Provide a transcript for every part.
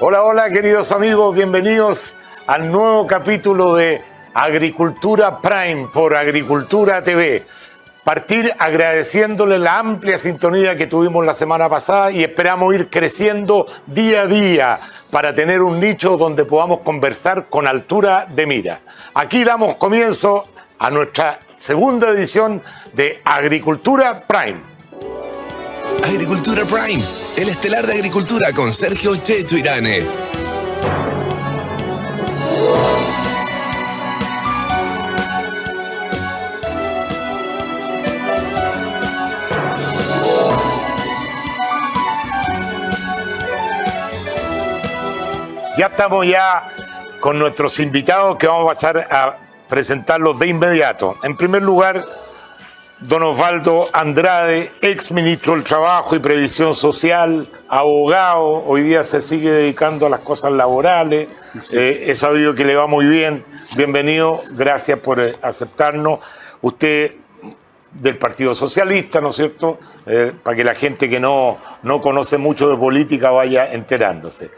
Hola, hola queridos amigos, bienvenidos al nuevo capítulo de Agricultura Prime por Agricultura TV. Partir agradeciéndole la amplia sintonía que tuvimos la semana pasada y esperamos ir creciendo día a día para tener un nicho donde podamos conversar con altura de mira. Aquí damos comienzo a nuestra segunda edición de Agricultura Prime. Agricultura Prime, el estelar de agricultura con Sergio Checho Irane. Ya estamos con nuestros invitados que vamos a pasar a presentarlos de inmediato. En primer lugar, don Osvaldo Andrade, ex ministro del Trabajo y Previsión Social, abogado, hoy día se sigue dedicando a las cosas laborales. He sabido que le va muy bien. Bienvenido, gracias por aceptarnos. Usted del Partido Socialista, ¿no es cierto? Para que la gente que no conoce mucho de política vaya enterándose.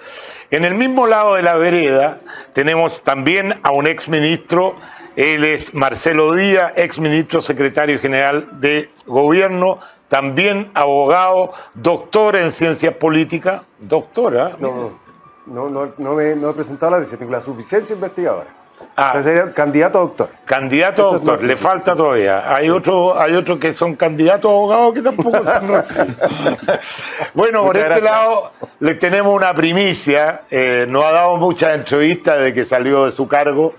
En el mismo lado de la vereda tenemos también a un exministro, él es Marcelo Díaz, exministro secretario general de Gobierno, también abogado, doctor en ciencias políticas. Doctora. No he presentado la licencia, tengo la suficiencia investigadora. Ah, sería candidato a doctor. Candidato a doctor, le falta todavía. Hay otros que son candidatos a abogados que tampoco se han recibido. Bueno, por este lado le tenemos una primicia. Nos ha dado muchas entrevistas desde que salió de su cargo.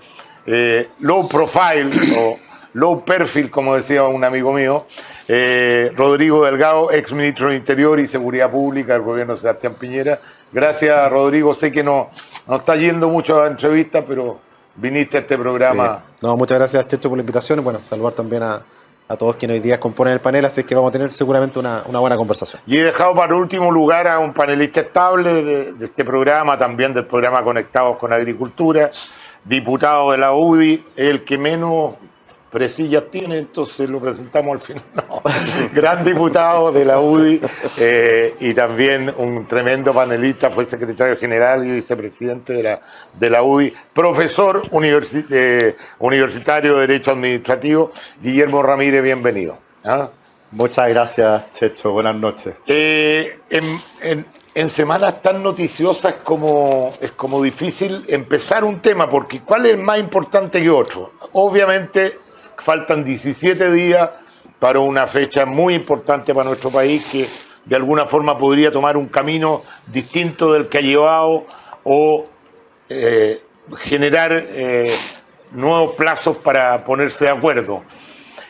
Low profile o low perfil, como decía un amigo mío. Rodrigo Delgado, ex ministro del Interior y Seguridad Pública del gobierno de Sebastián Piñera. Gracias, Rodrigo. Sé que no está yendo mucho a entrevistas, pero viniste a este programa. Sí. No, muchas gracias, Checho, por la invitación. Y bueno, saludar también a todos quienes hoy día componen el panel, así que vamos a tener seguramente una buena conversación. Y he dejado para último lugar a un panelista estable de este programa, también del programa Conectados con Agricultura, diputado de la UDI, el que menos presillas tiene, entonces lo presentamos al final. No. Gran diputado de la UDI y también un tremendo panelista, fue secretario general y vicepresidente de la UDI, profesor universitario de Derecho Administrativo, Guillermo Ramírez, bienvenido. ¿Ah? Muchas gracias, Checho, buenas noches. En semanas tan noticiosas es como difícil empezar un tema, porque ¿cuál es más importante que otro? Obviamente faltan 17 días para una fecha muy importante para nuestro país que de alguna forma podría tomar un camino distinto del que ha llevado o generar nuevos plazos para ponerse de acuerdo.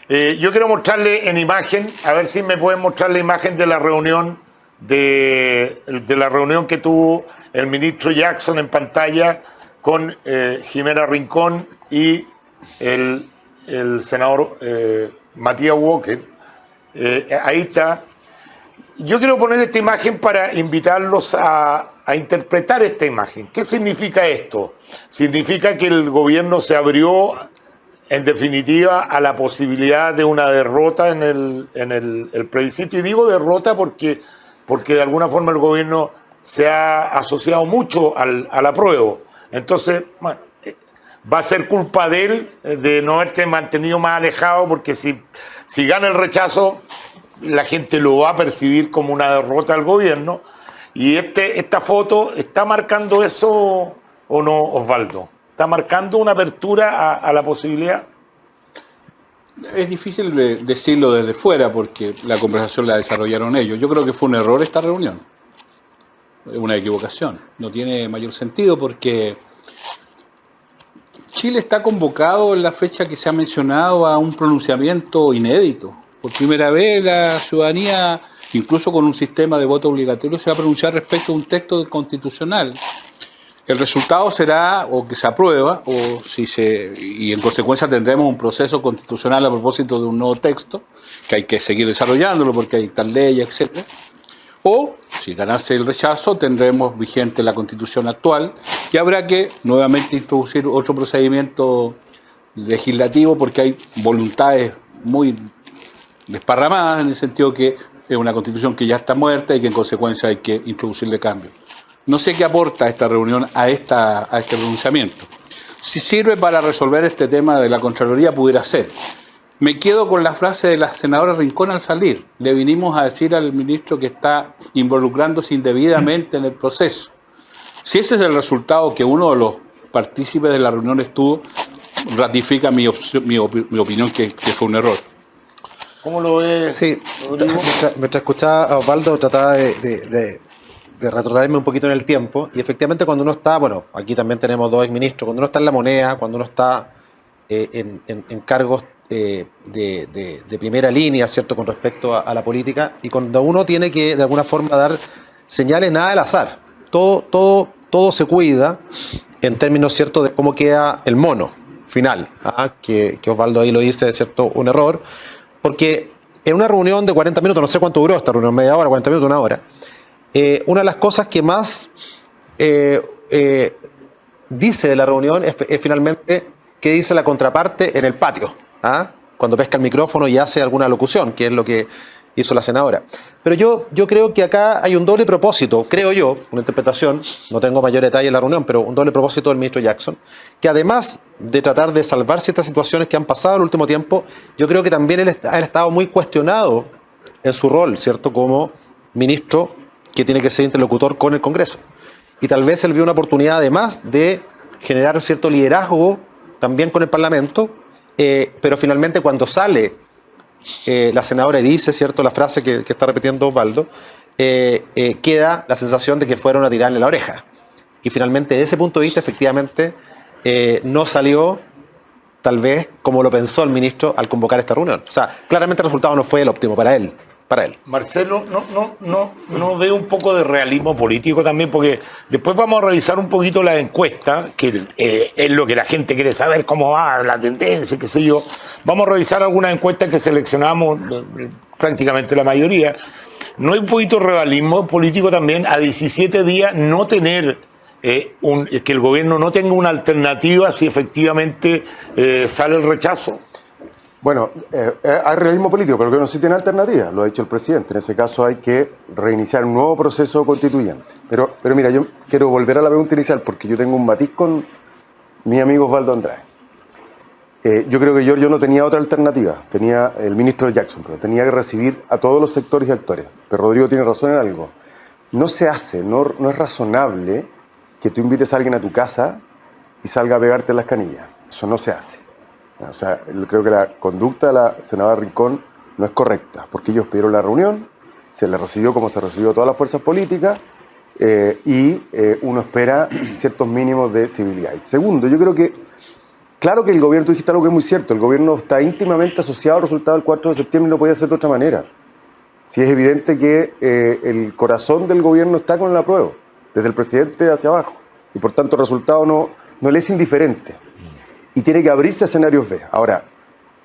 Yo quiero mostrarle en imagen, a ver si me pueden mostrar la imagen de la reunión de la reunión que tuvo el ministro Jackson en pantalla con Jimena Rincón y el senador Matías Walker. Ahí está. Yo quiero poner esta imagen para invitarlos a interpretar esta imagen. ¿Qué significa esto? Significa que el gobierno se abrió, en definitiva, a la posibilidad de una derrota en el plebiscito. Y digo derrota porque de alguna forma el gobierno se ha asociado mucho al apruebo. Entonces, bueno, va a ser culpa de él de no haberte mantenido más alejado, porque si gana el rechazo, la gente lo va a percibir como una derrota al gobierno. Y esta foto está marcando eso, ¿o no, Osvaldo? ¿Está marcando una apertura a la posibilidad? Es difícil decirlo desde fuera porque la conversación la desarrollaron ellos. Yo creo que fue un error esta reunión, una equivocación. No tiene mayor sentido porque Chile está convocado en la fecha que se ha mencionado a un pronunciamiento inédito. Por primera vez la ciudadanía, incluso con un sistema de voto obligatorio, se va a pronunciar respecto a un texto constitucional. El resultado será o que se aprueba y en consecuencia tendremos un proceso constitucional a propósito de un nuevo texto que hay que seguir desarrollándolo porque hay tal ley, etc. O, si ganase el rechazo, tendremos vigente la Constitución actual y habrá que nuevamente introducir otro procedimiento legislativo porque hay voluntades muy desparramadas en el sentido que es una Constitución que ya está muerta y que en consecuencia hay que introducirle cambios. No sé qué aporta esta reunión a este pronunciamiento. Si sirve para resolver este tema de la Contraloría, pudiera ser. Me quedo con la frase de la senadora Rincón al salir. Le vinimos a decir al ministro que está involucrándose indebidamente en el proceso. Si ese es el resultado que uno de los partícipes de la reunión estuvo, ratifica mi opinión que fue un error. ¿Cómo lo ves? Sí, Rodrigo? mientras escuchaba a Osvaldo, trataba de retrotraerme un poquito en el tiempo, y efectivamente cuando uno está, bueno, aquí también tenemos dos exministros, cuando uno está en la moneda, cuando uno está en cargos de primera línea, ¿cierto?, con respecto a la política, y cuando uno tiene que de alguna forma dar señales nada al azar, todo se cuida en términos, ¿cierto?, de cómo queda el mono final, que Osvaldo ahí lo dice, ¿cierto?, un error, porque en una reunión de 40 minutos, no sé cuánto duró esta reunión, media hora, 40 minutos, una hora, una de las cosas que más dice de la reunión es finalmente qué dice la contraparte en el patio, cuando pesca el micrófono y hace alguna locución, que es lo que hizo la senadora. Pero yo creo que acá hay un doble propósito, creo yo, una interpretación, no tengo mayor detalle en la reunión, pero un doble propósito del ministro Jackson, que además de tratar de salvar ciertas situaciones que han pasado en el último tiempo, yo creo que también él ha estado muy cuestionado en su rol, ¿cierto?, como ministro que tiene que ser interlocutor con el Congreso. Y tal vez él vio una oportunidad además de generar un cierto liderazgo también con el Parlamento, pero finalmente cuando sale la senadora y dice, ¿cierto?, la frase que está repitiendo Osvaldo, queda la sensación de que fueron a tirarle la oreja. Y finalmente, desde ese punto de vista, efectivamente, no salió tal vez como lo pensó el ministro al convocar esta reunión. O sea, claramente el resultado no fue el óptimo para él. Marcelo, no veo un poco de realismo político también, porque después vamos a revisar un poquito la encuesta, que es lo que la gente quiere saber, cómo va la tendencia, qué sé yo. Vamos a revisar algunas encuestas que seleccionamos, prácticamente la mayoría. ¿No hay un poquito de realismo político también a 17 días no tener, que el gobierno no tenga una alternativa si efectivamente sale el rechazo? Bueno, hay realismo político, pero que no sí tiene alternativa, lo ha dicho el presidente. En ese caso hay que reiniciar un nuevo proceso constituyente. Pero mira, yo quiero volver a la pregunta inicial porque yo tengo un matiz con mi amigo Osvaldo Andrade. Yo creo que Giorgio no tenía otra alternativa, tenía el ministro Jackson, pero tenía que recibir a todos los sectores y actores. Pero Rodrigo tiene razón en algo. No se hace, no es razonable que tú invites a alguien a tu casa y salga a pegarte en las canillas. Eso no se hace. O sea, creo que la conducta de la senadora Rincón no es correcta, porque ellos pidieron la reunión, se les recibió como se recibió a todas las fuerzas políticas, y uno espera ciertos mínimos de civilidad. Y segundo, yo creo que, claro que el gobierno, tú dijiste algo que es muy cierto, el gobierno está íntimamente asociado al resultado del 4 de septiembre y no podía ser de otra manera. Si es evidente que el corazón del gobierno está con el apruebo, desde el presidente hacia abajo, y por tanto el resultado no le es indiferente. Y tiene que abrirse a escenarios B. Ahora,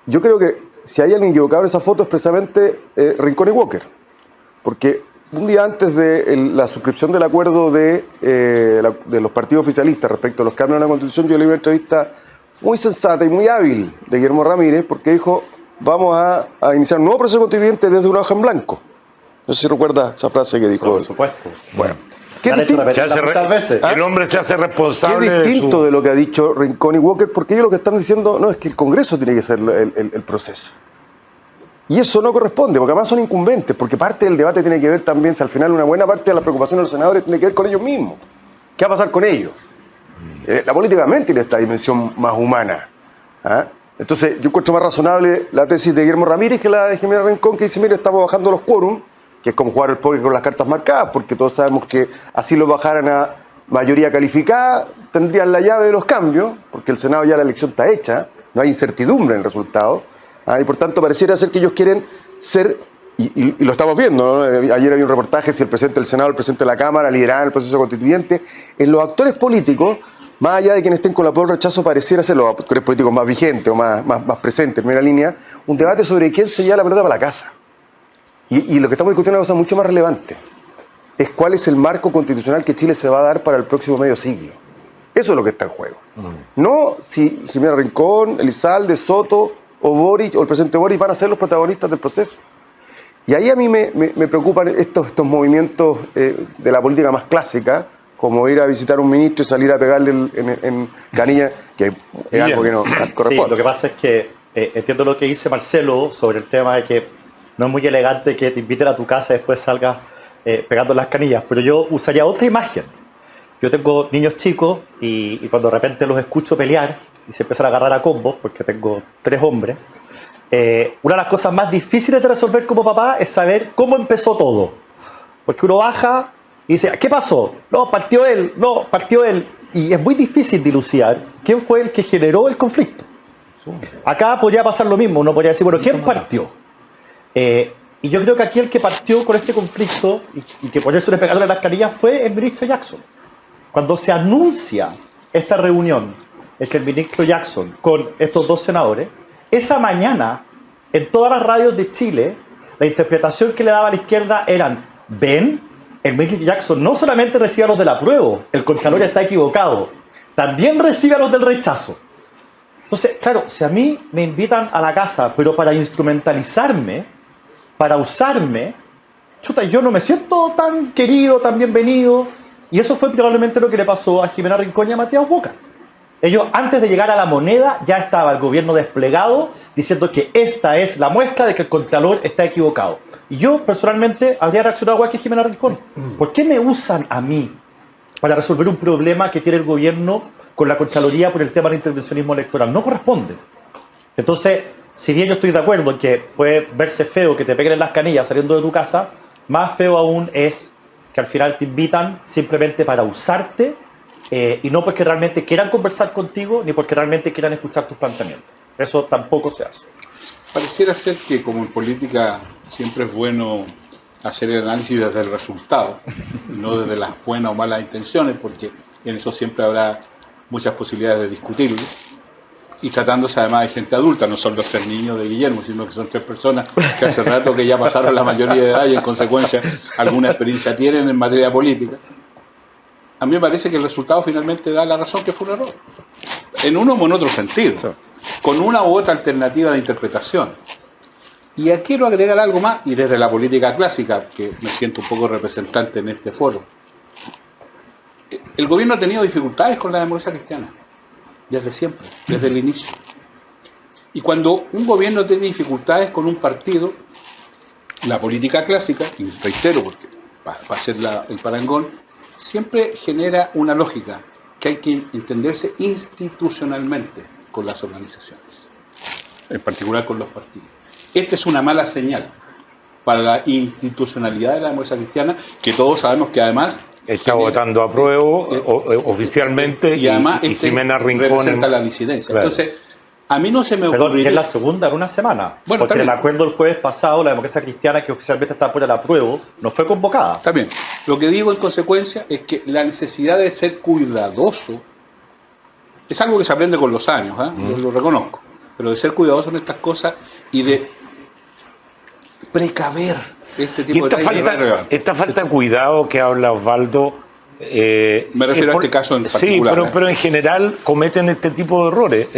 yo creo que si hay alguien equivocado en esa foto es precisamente Rincón y Walker. Porque un día antes de la suscripción del acuerdo de los partidos oficialistas respecto a los cambios en la Constitución, yo le vi una entrevista muy sensata y muy hábil de Guillermo Ramírez, porque dijo, vamos a iniciar un nuevo proceso constituyente desde una hoja en blanco. No sé si recuerda esa frase que dijo. Por supuesto. Bueno. Muchas veces. El hombre se hace responsable es distinto de lo que ha dicho Rincón y Walker, porque ellos lo que están diciendo no es que el Congreso tiene que ser el proceso. Y eso no corresponde, porque además son incumbentes, porque parte del debate tiene que ver también, si al final una buena parte de la preocupación de los senadores tiene que ver con ellos mismos. ¿Qué va a pasar con ellos? La política también tiene esta dimensión más humana. Entonces, yo encuentro más razonable la tesis de Guillermo Ramírez que la de Jimena Rincón, que dice, mire, estamos bajando los quórum, que es como jugar el póker con las cartas marcadas, porque todos sabemos que así lo bajaran a mayoría calificada, tendrían la llave de los cambios, porque el Senado ya la elección está hecha, no hay incertidumbre en el resultado, y por tanto pareciera ser que ellos quieren ser, y lo estamos viendo, ¿no? Ayer había un reportaje si el presidente del Senado, el presidente de la Cámara lideraban el proceso constituyente. En los actores políticos, más allá de quienes estén con la prueba del rechazo, pareciera ser los actores políticos más vigentes o más presentes en primera línea, un debate sobre quién se lleva la pelota para la casa. Y lo que estamos discutiendo es una cosa mucho más relevante. Es cuál es el marco constitucional que Chile se va a dar para el próximo medio siglo. Eso es lo que está en juego. No si Jimena Rincón, Elizalde, Soto o Boric o el presidente Boric van a ser los protagonistas del proceso. Y ahí a mí me preocupan estos movimientos de la política más clásica, como ir a visitar a un ministro y salir a pegarle en canilla, que es algo que no corresponde. Sí, lo que pasa es que entiendo lo que dice Marcelo sobre el tema de que no es muy elegante que te inviten a tu casa y después salgas pegando las canillas, pero yo usaría otra imagen. Yo tengo niños chicos y cuando de repente los escucho pelear y se empiezan a agarrar a combos, porque tengo 3 hombres, una de las cosas más difíciles de resolver como papá es saber cómo empezó todo. Porque uno baja y dice, ¿qué pasó? No, partió él. Y es muy difícil dilucidar quién fue el que generó el conflicto. Acá podría pasar lo mismo, uno podría decir, bueno, ¿quién partió? Y yo creo que aquí el que partió con este conflicto y que por eso le pegaron las canillas fue el ministro Jackson. Cuando se anuncia esta reunión entre el ministro Jackson con estos 2 senadores, esa mañana, en todas las radios de Chile, la interpretación que le daba a la izquierda eran, ven, el ministro Jackson no solamente recibe a los del apruebo, el Contralor está equivocado, también recibe a los del rechazo. Entonces, claro, si a mí me invitan a la casa, pero para instrumentalizarme, para usarme, chuta, yo no me siento tan querido, tan bienvenido. Y eso fue probablemente lo que le pasó a Jimena Rincón y a Matías Boca. Ellos, antes de llegar a la moneda, ya estaba el gobierno desplegado diciendo que esta es la muestra de que el Contralor está equivocado. Y yo, personalmente, habría reaccionado igual que Jimena Rincón. ¿Por qué me usan a mí para resolver un problema que tiene el gobierno con la Contraloría por el tema del intervencionismo electoral? No corresponde. Entonces, si bien yo estoy de acuerdo en que puede verse feo que te peguen en las canillas saliendo de tu casa, más feo aún es que al final te invitan simplemente para usarte y no porque realmente quieran conversar contigo ni porque realmente quieran escuchar tus planteamientos. Eso tampoco se hace. Pareciera ser que como en política siempre es bueno hacer el análisis desde el resultado, no desde las buenas o malas intenciones, porque en eso siempre habrá muchas posibilidades de discutirlo. Y tratándose además de gente adulta, no son los 3 niños de Guillermo, sino que son 3 personas que hace rato que ya pasaron la mayoría de edad y en consecuencia alguna experiencia tienen en materia política. A mí me parece que el resultado finalmente da la razón que fue un error, en uno o en otro sentido, con una u otra alternativa de interpretación. Y aquí quiero agregar algo más, y desde la política clásica, que me siento un poco representante en este foro. El gobierno ha tenido dificultades con la democracia cristiana. Desde siempre, desde el inicio. Y cuando un gobierno tiene dificultades con un partido, la política clásica, y reitero porque para hacer el parangón, siempre genera una lógica que hay que entenderse institucionalmente con las organizaciones, en particular con los partidos. Esta es una mala señal para la institucionalidad de la democracia cristiana, que todos sabemos que además está votando a prueba oficialmente y además Jimena Rincón representa la disidencia. Claro. Entonces, a mí no se me ocurre. Perdón, es la segunda en una semana. Bueno, porque también. el acuerdo del jueves pasado, la democracia cristiana, que oficialmente está por el apruebo, no fue convocada. Está bien. Lo que digo en consecuencia es que la necesidad de ser cuidadoso es algo que se aprende con los años, yo lo reconozco. Pero de ser cuidadoso en estas cosas y de precaver este Y tipo de detalles. esta falta de cuidado que habla Osvaldo. Me refiero a este caso en particular. Sí, pero en general cometen este tipo de errores.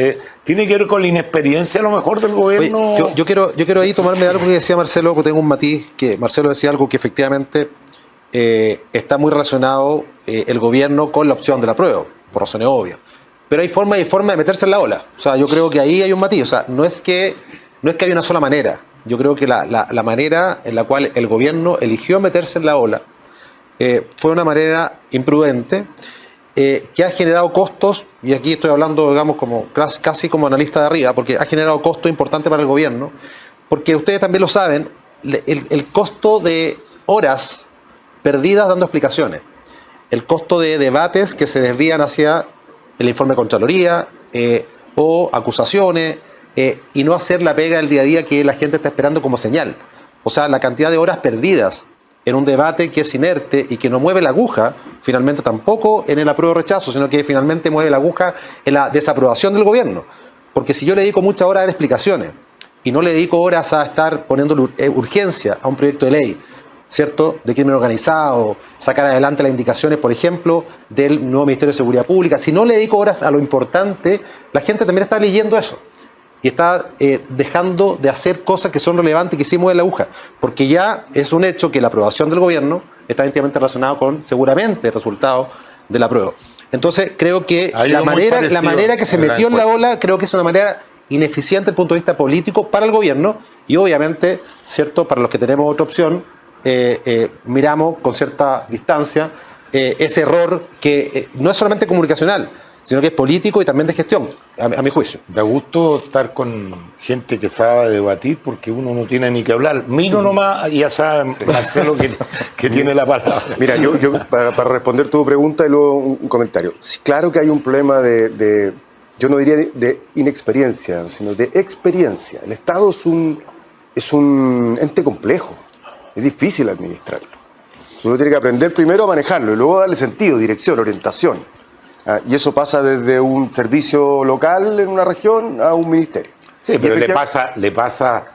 ¿Tiene que ver con la inexperiencia a lo mejor del gobierno? Oye, yo quiero ahí tomarme algo que decía Marcelo, que tengo un matiz, que Marcelo decía algo que efectivamente está muy relacionado el gobierno con la opción del apruebo, por razones obvias. Pero hay forma y forma de meterse en la ola. O sea, yo creo que ahí hay un matiz. O sea, no es que haya una sola manera. Yo creo que la manera en la cual el gobierno eligió meterse en la ola fue una manera imprudente que ha generado costos, y aquí estoy hablando, digamos, casi como analista de arriba, porque ha generado costos importantes para el gobierno, porque ustedes también lo saben, el costo de horas perdidas dando explicaciones, el costo de debates que se desvían hacia el informe de Contraloría o acusaciones, y no hacer la pega del día a día que la gente está esperando como señal. O sea, la cantidad de horas perdidas en un debate que es inerte y que no mueve la aguja, finalmente tampoco en el apruebo o rechazo, sino que finalmente mueve la aguja en la desaprobación del gobierno. Porque si yo le dedico muchas horas a dar explicaciones y no le dedico horas a estar poniendo urgencia a un proyecto de ley, ¿cierto?, de crimen organizado, sacar adelante las indicaciones, por ejemplo, del nuevo Ministerio de Seguridad Pública, si no le dedico horas a lo importante, la gente también está leyendo eso. Y está dejando de hacer cosas que son relevantes y que sí mueven la aguja. Porque ya es un hecho que la aprobación del gobierno está íntimamente relacionada con, seguramente, el resultado del apruebo. Entonces, creo que Ha ido la muy parecido manera que se en la metió en la encuesta. ola, creo que es una manera ineficiente desde el punto de vista político para el gobierno y obviamente, ¿cierto? Para los que tenemos otra opción, miramos con cierta distancia ese error que no es solamente comunicacional, sino que es político y también de gestión, a mi juicio. Da gusto estar con gente que sabe debatir porque uno no tiene ni que hablar. Miro nomás y ya sabe, Marcelo, que tiene la palabra. Mira, yo para responder tu pregunta y luego un comentario. Sí, claro que hay un problema yo no diría de inexperiencia, sino de experiencia. El Estado es un ente complejo, es difícil administrarlo. Uno tiene que aprender primero a manejarlo y luego darle sentido, dirección, orientación. Y eso pasa desde un servicio local en una región a un ministerio. Sí, pero le pasa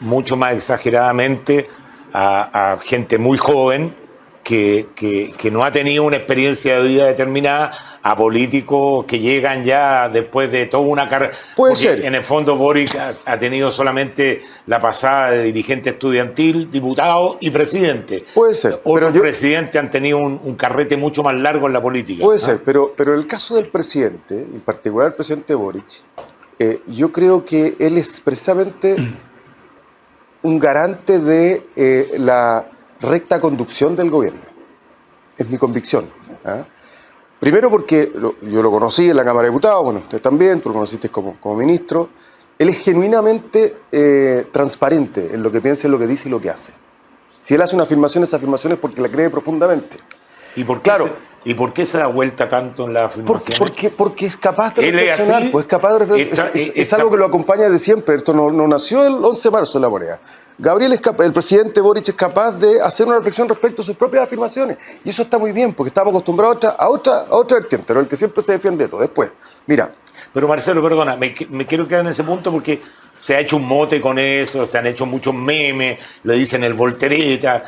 mucho más exageradamente a gente muy joven que no ha tenido una experiencia de vida determinada, a políticos que llegan ya después de toda una carrera. Puede Porque ser. en el fondo Boric ha tenido solamente la pasada de dirigente estudiantil, diputado y presidente. Puede ser, Otros pero presidentes han tenido un carrete mucho más largo en la política. Puede ser, pero en el caso del presidente, en particular el presidente Boric, yo creo que él es precisamente un garante de la recta conducción del gobierno. Es mi convicción. Primero porque yo lo conocí en la Cámara de Diputados, bueno, usted también, tú lo conociste como ministro. Él es genuinamente transparente en lo que piensa, en lo que dice y lo que hace. Si él hace una afirmación, esa afirmación es porque la cree profundamente. ¿Y por qué, Claro. ¿Y por qué se da vuelta tanto en la afirmación? Porque es capaz de Él es reflexionar, así, pues es capaz de reflexionar. está- Es algo que lo acompaña de siempre. Esto no nació el 11 de marzo en la moneda. El presidente Boric es capaz de hacer una reflexión respecto a sus propias afirmaciones. Y eso está muy bien, porque estamos acostumbrados a otra vertiente, pero el que siempre se defiende de todo. Después, mira, Pero Marcelo, perdona, me quiero quedar en ese punto porque se ha hecho un mote con eso, se han hecho muchos memes, le dicen el voltereta.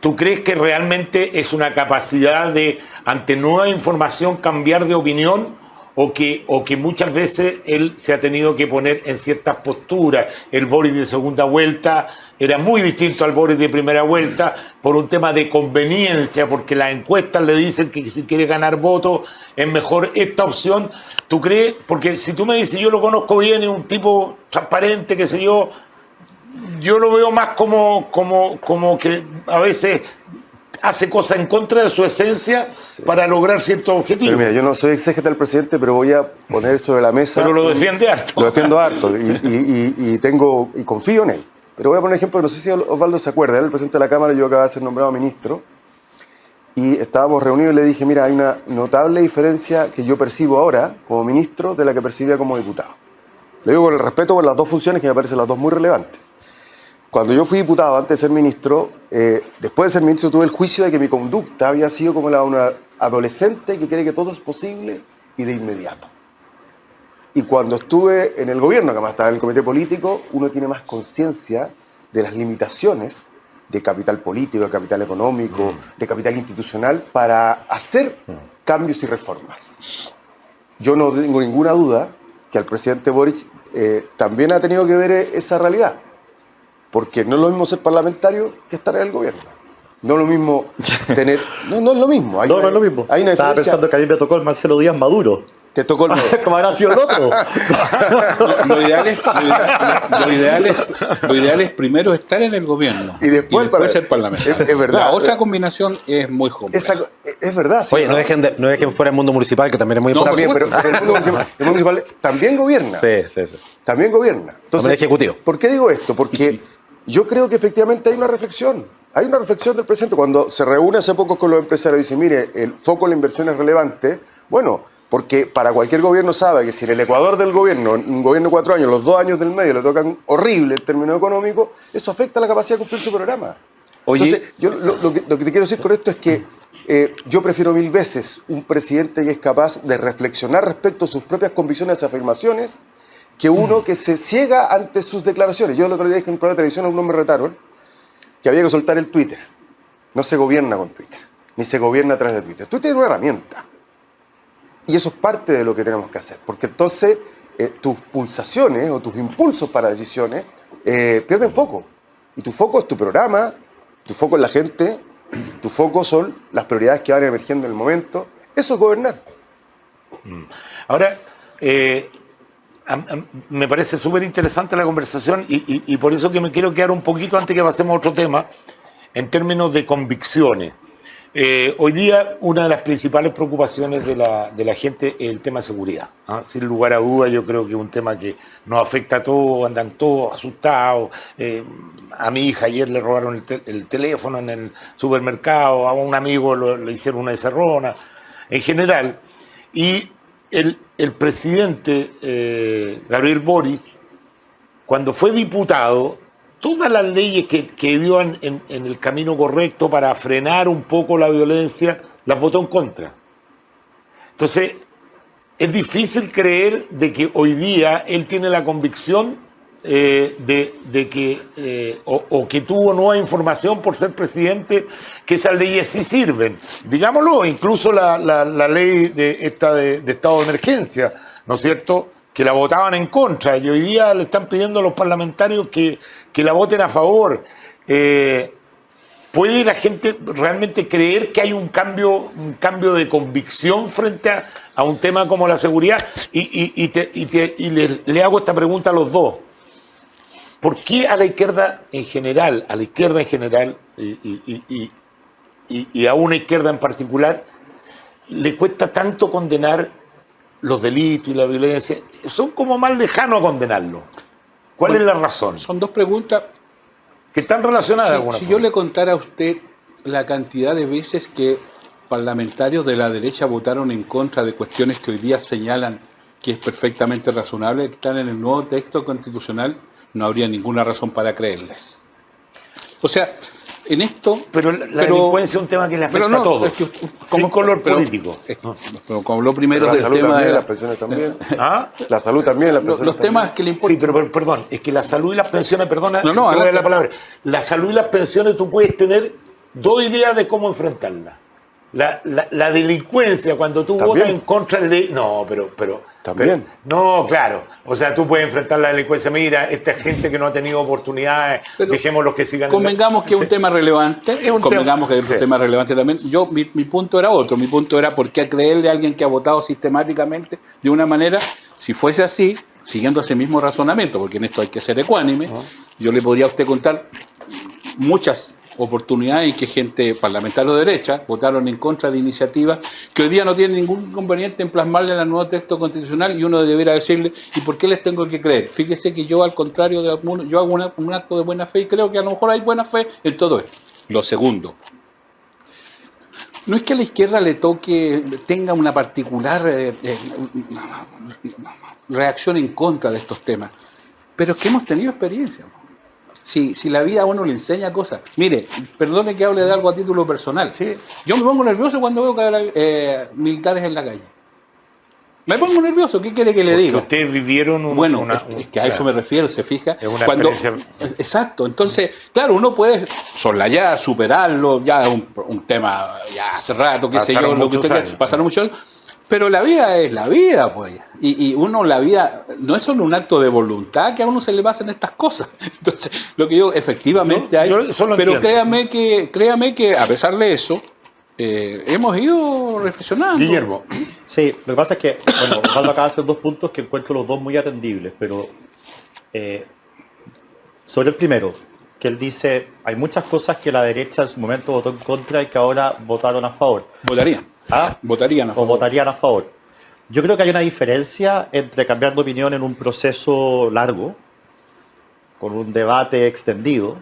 ¿Tú crees que realmente es una capacidad de, ante nueva información, cambiar de opinión? O que muchas veces él se ha tenido que poner en ciertas posturas. El Boric de segunda vuelta era muy distinto al Boric de primera vuelta por un tema de conveniencia, porque las encuestas le dicen que si quiere ganar votos es mejor esta opción. ¿Tú crees? Porque si tú me dices, yo lo conozco bien, es un tipo transparente, qué sé yo lo veo más como que a veces hace cosas en contra de su esencia para lograr ciertos objetivos. pero mira, yo no soy exégeta del presidente, pero voy a poner sobre la mesa. Pero lo defiende harto. Lo defiendo harto y confío en él. Pero voy a poner un ejemplo, no sé si Osvaldo se acuerda, él, el presidente de la Cámara, yo acababa de ser nombrado ministro, y estábamos reunidos y le dije, mira, hay una notable diferencia que yo percibo ahora como ministro de la que percibía como diputado. Le digo con el respeto por las dos funciones que me parecen las dos muy relevantes. Cuando yo fui diputado, antes de ser ministro, después de ser ministro tuve el juicio de que mi conducta había sido como la de una adolescente que cree que todo es posible y de inmediato. Y cuando estuve en el gobierno, que además estaba en el comité político, uno tiene más conciencia de las limitaciones de capital político, de capital económico, de capital institucional para hacer cambios y reformas. Yo no tengo ninguna duda que al presidente Boric también ha tenido que ver esa realidad. Porque no es lo mismo ser parlamentario que estar en el gobierno. No es lo mismo tener... No es lo mismo. No es lo mismo. Hay una Estaba diferencia. pensando que a mí me tocó el Marcelo Díaz Maduro. Te tocó el... ¿Cómo habrá sido el otro? Lo ideal es primero estar en el gobierno Y después ser parlamentario. Es verdad. La otra combinación es muy compleja. Es verdad. sí, Oye, no dejen fuera el mundo municipal, que también es muy No, importante. También, pero el mundo municipal también gobierna. Sí. También gobierna. También es ejecutivo. ¿Por qué digo esto? Porque yo creo que efectivamente hay una reflexión. Hay una reflexión del presidente cuando se reúne hace poco con los empresarios y dice, mire, el foco en la inversión es relevante. Bueno, porque para cualquier gobierno sabe que si en el Ecuador del gobierno, un gobierno de 4 años, los 2 años del medio le tocan horrible en términos económicos, eso afecta la capacidad de cumplir su programa. Oye, Entonces, yo lo que te quiero decir con esto es que yo prefiero 1000 veces un presidente que es capaz de reflexionar respecto a sus propias convicciones y afirmaciones que uno que se ciega ante sus declaraciones. Yo el otro día dije en un programa de televisión, algunos me retaron, que había que soltar el Twitter. No se gobierna con Twitter, ni se gobierna a través de Twitter. Twitter es una herramienta. Y eso es parte de lo que tenemos que hacer. Porque entonces tus pulsaciones o tus impulsos para decisiones pierden foco. Y tu foco es tu programa, tu foco es la gente, Tu foco son las prioridades que van emergiendo en el momento. Eso es gobernar. Ahora, me parece súper interesante la conversación y por eso que me quiero quedar un poquito antes que pasemos a otro tema, en términos de convicciones. Hoy día una de las principales preocupaciones de la gente es el tema de seguridad, ¿ah? Sin lugar a dudas, yo creo que es un tema que nos afecta a todos, andan todos asustados. A mi hija ayer le robaron el teléfono en el supermercado, a un amigo le hicieron una encerrona, en general. Y el presidente Gabriel Boric, cuando fue diputado, todas las leyes que iban en el camino correcto para frenar un poco la violencia, las votó en contra. Entonces, es difícil creer de que hoy día él tiene la convicción de que, o que tuvo nueva información por ser presidente, que esas leyes sí sirven. Digámoslo, incluso la ley de estado de emergencia, ¿no es cierto?, que la votaban en contra, y hoy día le están pidiendo a los parlamentarios que la voten a favor. ¿Puede la gente realmente creer que hay un cambio de convicción frente a un tema como la seguridad? Y le hago esta pregunta a los dos. ¿Por qué a la izquierda en general, y a una izquierda en particular, le cuesta tanto condenar los delitos y la violencia? Son como más lejanos a condenarlo. ¿Cuál es la razón? Son dos preguntas. Que están relacionadas de alguna Si forma. yo le contara a usted la cantidad de veces que parlamentarios de la derecha votaron en contra de cuestiones que hoy día señalan que es perfectamente razonable, que están en el nuevo texto constitucional, no habría ninguna razón para creerles. O sea, en esto... Pero la delincuencia es un tema que le afecta a todos, sin color político. Pero como habló primero La del salud tema también, de las pensiones también. ¿Ah? La salud también, las pensiones los temas también. que le importan. Sí, pero perdón, es que la salud y las pensiones, perdona, No, te voy a dar adelante. la palabra. La salud y las pensiones tú puedes tener dos ideas de cómo enfrentarla. La delincuencia, cuando tú También. votas en contra de ley. No, pero. También. No, claro. O sea, tú puedes enfrentar la delincuencia. Mira, esta gente que no ha tenido oportunidades, Pero dejémoslos que sigan. Convengamos que es un Sí. tema relevante. Es un Convengamos tema, que es un sí. tema relevante también. Mi punto era otro. Mi punto era por qué creerle a alguien que ha votado sistemáticamente de una manera, si fuese así, siguiendo ese mismo razonamiento, porque en esto hay que ser ecuánime, yo le podría a usted contar muchas oportunidades en que gente parlamentaria de derecha votaron en contra de iniciativas que hoy día no tienen ningún inconveniente en plasmarle en el nuevo texto constitucional, y uno debiera decirle, ¿y por qué les tengo que creer? Fíjese que yo, al contrario de algunos, yo hago un acto de buena fe y creo que a lo mejor hay buena fe en todo esto. Lo segundo, no es que a la izquierda tenga una particular reacción en contra de estos temas, pero es que hemos tenido experiencia. Si la vida a uno le enseña cosas. Mire, perdone que hable de algo a título personal. Sí. Yo me pongo nervioso cuando veo que hay militares en la calle. Me pongo nervioso, ¿qué quiere que le Porque diga? ustedes vivieron Bueno, es que a eso me refiero, se fija. Es una experiencia. Exacto, entonces, claro, uno puede soslayar, superarlo, ya es un tema, ya hace rato, qué sé yo, Pasaron lo que muchos usted años. quiera, pasaron muchos años, pero la vida es la vida, pues. Y uno, la vida, no es solo un acto de voluntad que a uno se le pasan estas cosas. Entonces, lo que yo, efectivamente hay, yo eso lo pero entiendo. créame que a pesar de eso, hemos ido reflexionando. Guillermo, Sí, lo que pasa es que, bueno, Osvaldo acaba de hacer dos puntos que encuentro los dos muy atendibles, pero sobre el primero, que él dice, hay muchas cosas que la derecha en su momento votó en contra y que ahora votaron a favor. Votarían a favor. O votarían a favor. Yo creo que hay una diferencia entre cambiar de opinión en un proceso largo, con un debate extendido,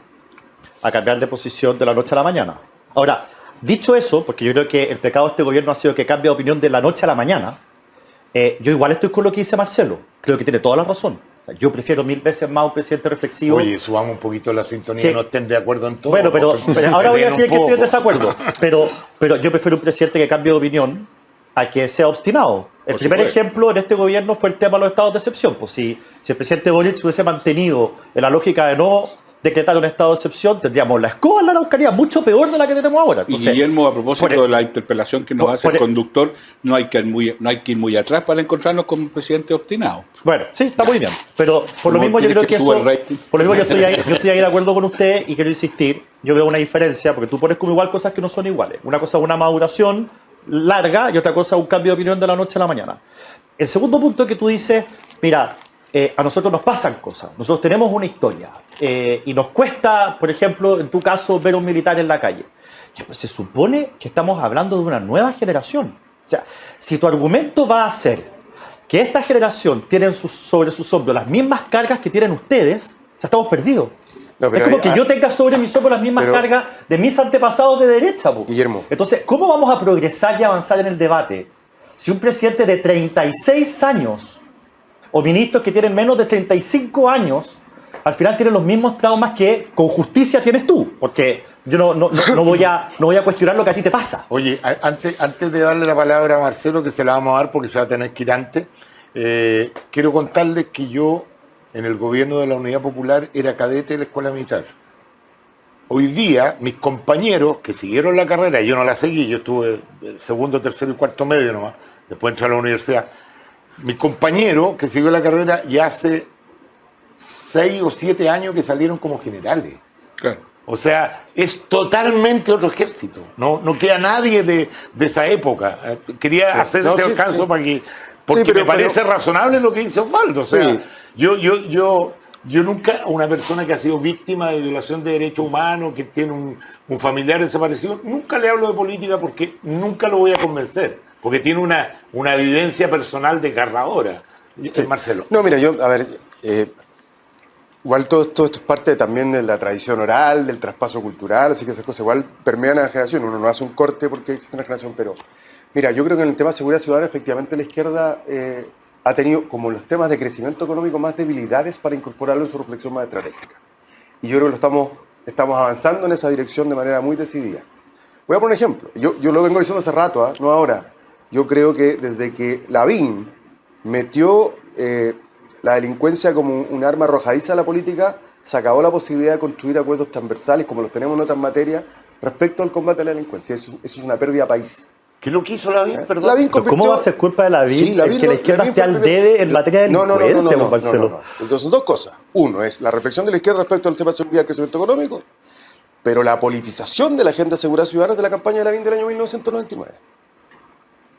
a cambiar de posición de la noche a la mañana. Ahora, dicho eso, porque yo creo que el pecado de este gobierno ha sido que cambie de opinión de la noche a la mañana, yo igual estoy con lo que dice Marcelo. Creo que tiene toda la razón. Yo prefiero 1000 veces más un presidente reflexivo. oye, subamos un poquito la sintonía, ¿Qué? no estén de acuerdo en todo. Bueno, pero ahora voy a decir que estoy en desacuerdo. desacuerdo. Pero yo prefiero un presidente que cambie de opinión a que sea obstinado. El Por primer supuesto. ejemplo en este gobierno fue el tema de los estados de excepción. Pues si el presidente Boric se hubiese mantenido en la lógica de no decretar un estado de excepción, tendríamos la escoba en la Araucanía mucho peor de la que tenemos ahora. Y Entonces, Guillermo, a propósito por el- de la interpelación que nos hace el por- conductor, no hay que ir muy atrás para encontrarnos con un presidente obstinado. Bueno, sí, está muy bien. Pero por lo Como mismo yo quieres creo que que suba eso. el rating. Por lo mismo yo estoy ahí de acuerdo con usted y quiero insistir yo veo una diferencia, porque tú pones como igual cosas que no son iguales. Una cosa es una maduración larga y otra cosa es un cambio de opinión de la noche a la mañana. El segundo punto que tú dices, mira, a nosotros nos pasan cosas, nosotros tenemos una historia y nos cuesta, por ejemplo, en tu caso, ver a un militar en la calle. Ya, pues se supone que estamos hablando de una nueva generación. O sea, si tu argumento va a ser que esta generación tiene sobre sus hombros las mismas cargas que tienen ustedes, ya estamos perdidos. No, Es como que yo tenga sobre mis hombros las mismas cargas de mis antepasados de derecha. Po. Guillermo. Entonces, ¿cómo vamos a progresar y avanzar en el debate si un presidente de 36 años o ministros que tienen menos de 35 años al final tienen los mismos traumas que con justicia tienes tú? Porque yo no voy a cuestionar lo que a ti te pasa. Oye, antes de darle la palabra a Marcelo, que se la vamos a dar porque se va a tener que ir antes, quiero contarles que yo, en el gobierno de la Unidad Popular, era cadete de la Escuela Militar. Hoy día, mis compañeros que siguieron la carrera, yo no la seguí, yo estuve segundo, tercero y cuarto medio nomás, después entré a la universidad. Mi compañero que siguió la carrera ya hace 6 o 7 años que salieron como generales. Claro. O sea, es totalmente otro ejército. No queda nadie de esa época. Quería hacer ese alcance para que... Porque me parece razonable lo que dice Osvaldo. O sea, yo nunca, una persona que ha sido víctima de violación de derechos humanos, que tiene un familiar desaparecido, nunca le hablo de política porque nunca lo voy a convencer. Porque tiene una vivencia personal desgarradora. Marcelo. No, mira, a ver, igual todo esto es parte también de la tradición oral, del traspaso cultural, así que esas cosas igual permean a la generación. Uno no hace un corte porque existe una generación, pero mira, yo creo que en el tema de seguridad ciudadana, efectivamente la izquierda ha tenido, como los temas de crecimiento económico, más debilidades para incorporarlo en su reflexión más estratégica. Y yo creo que estamos avanzando en esa dirección de manera muy decidida. Voy a poner un ejemplo. Yo lo vengo diciendo hace rato, no ahora. Yo creo que desde que Lavín metió la delincuencia como un arma arrojadiza a la política, se acabó la posibilidad de construir acuerdos transversales, como los tenemos en otras materias, respecto al combate a la delincuencia. Eso es una pérdida país. ¿Qué es lo que hizo Lavín? Perdón. Lavín ¿Pero cómo va a ser culpa de Lavín el que la izquierda esté al debe en materia de delincuencia, Marcelo? No. Entonces son dos cosas. Uno es la reflexión de la izquierda respecto al tema de seguridad y crecimiento económico, pero la politización de la agenda de seguridad ciudadana de la campaña de Lavín del año 1999.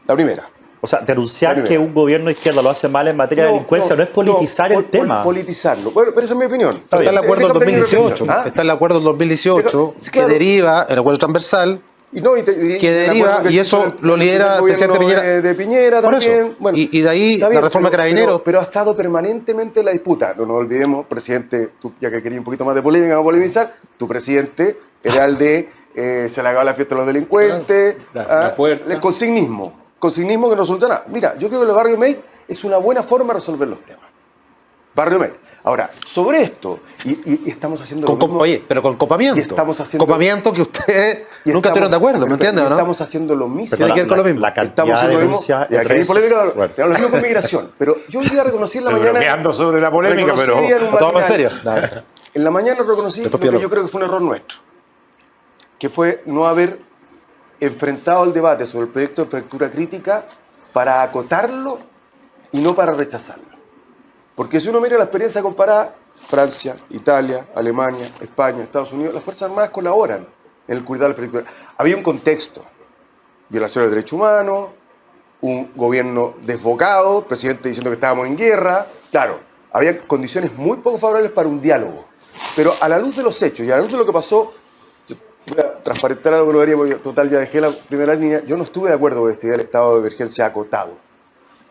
La primera. O sea, denunciar que un gobierno de izquierda lo hace mal en materia de delincuencia no es politizar el tema. Politizarlo. Bueno, pero esa es mi opinión. Está el acuerdo del 2018. Está el acuerdo del 2018 que deriva, el acuerdo transversal, que deriva, y eso lo lidera el presidente Piñera. De Piñera por también. eso. Bueno, y de ahí bien, la reforma de Carabineros. Pero ha estado permanentemente en la disputa. No nos olvidemos, presidente, tú, ya que querías un poquito más de polémica, vamos a polemizar, tu presidente era el de se le acaba la fiesta a los delincuentes, la puerta. el consignismo que no resulta nada. Mira, yo creo que el barrio May es una buena forma de resolver los temas. Barrio May. Ahora, sobre esto, y estamos haciendo lo mismo. Oye, pero con copamiento. Y estamos haciendo, copamiento que ustedes nunca estuvieron de acuerdo, ¿me entiendes? ¿No? Estamos haciendo lo mismo. Tiene que ver con lo mismo. La cantidad de denuncias y aquí hay polémica, pero lo mismo con migración. Pero yo hoy día reconocí en la mañana... bromeando sobre la polémica, pero... ¿Todo en serio? En la mañana reconocí lo que yo creo que fue un error nuestro, que fue no haber enfrentado el debate sobre el proyecto de fractura crítica para acotarlo y no para rechazarlo. Porque si uno mira la experiencia comparada, Francia, Italia, Alemania, España, Estados Unidos, las Fuerzas Armadas colaboran en el cuidado de la fractura. Había un contexto, violación de derechos humanos, un gobierno desbocado, el presidente diciendo que estábamos en guerra. Claro, había condiciones muy poco favorables para un diálogo. Pero a la luz de los hechos y a la luz de lo que pasó, voy a transparentar algo que lo vería, porque total ya dejé la primera línea. Yo no estuve de acuerdo con esta idea del estado de emergencia acotado.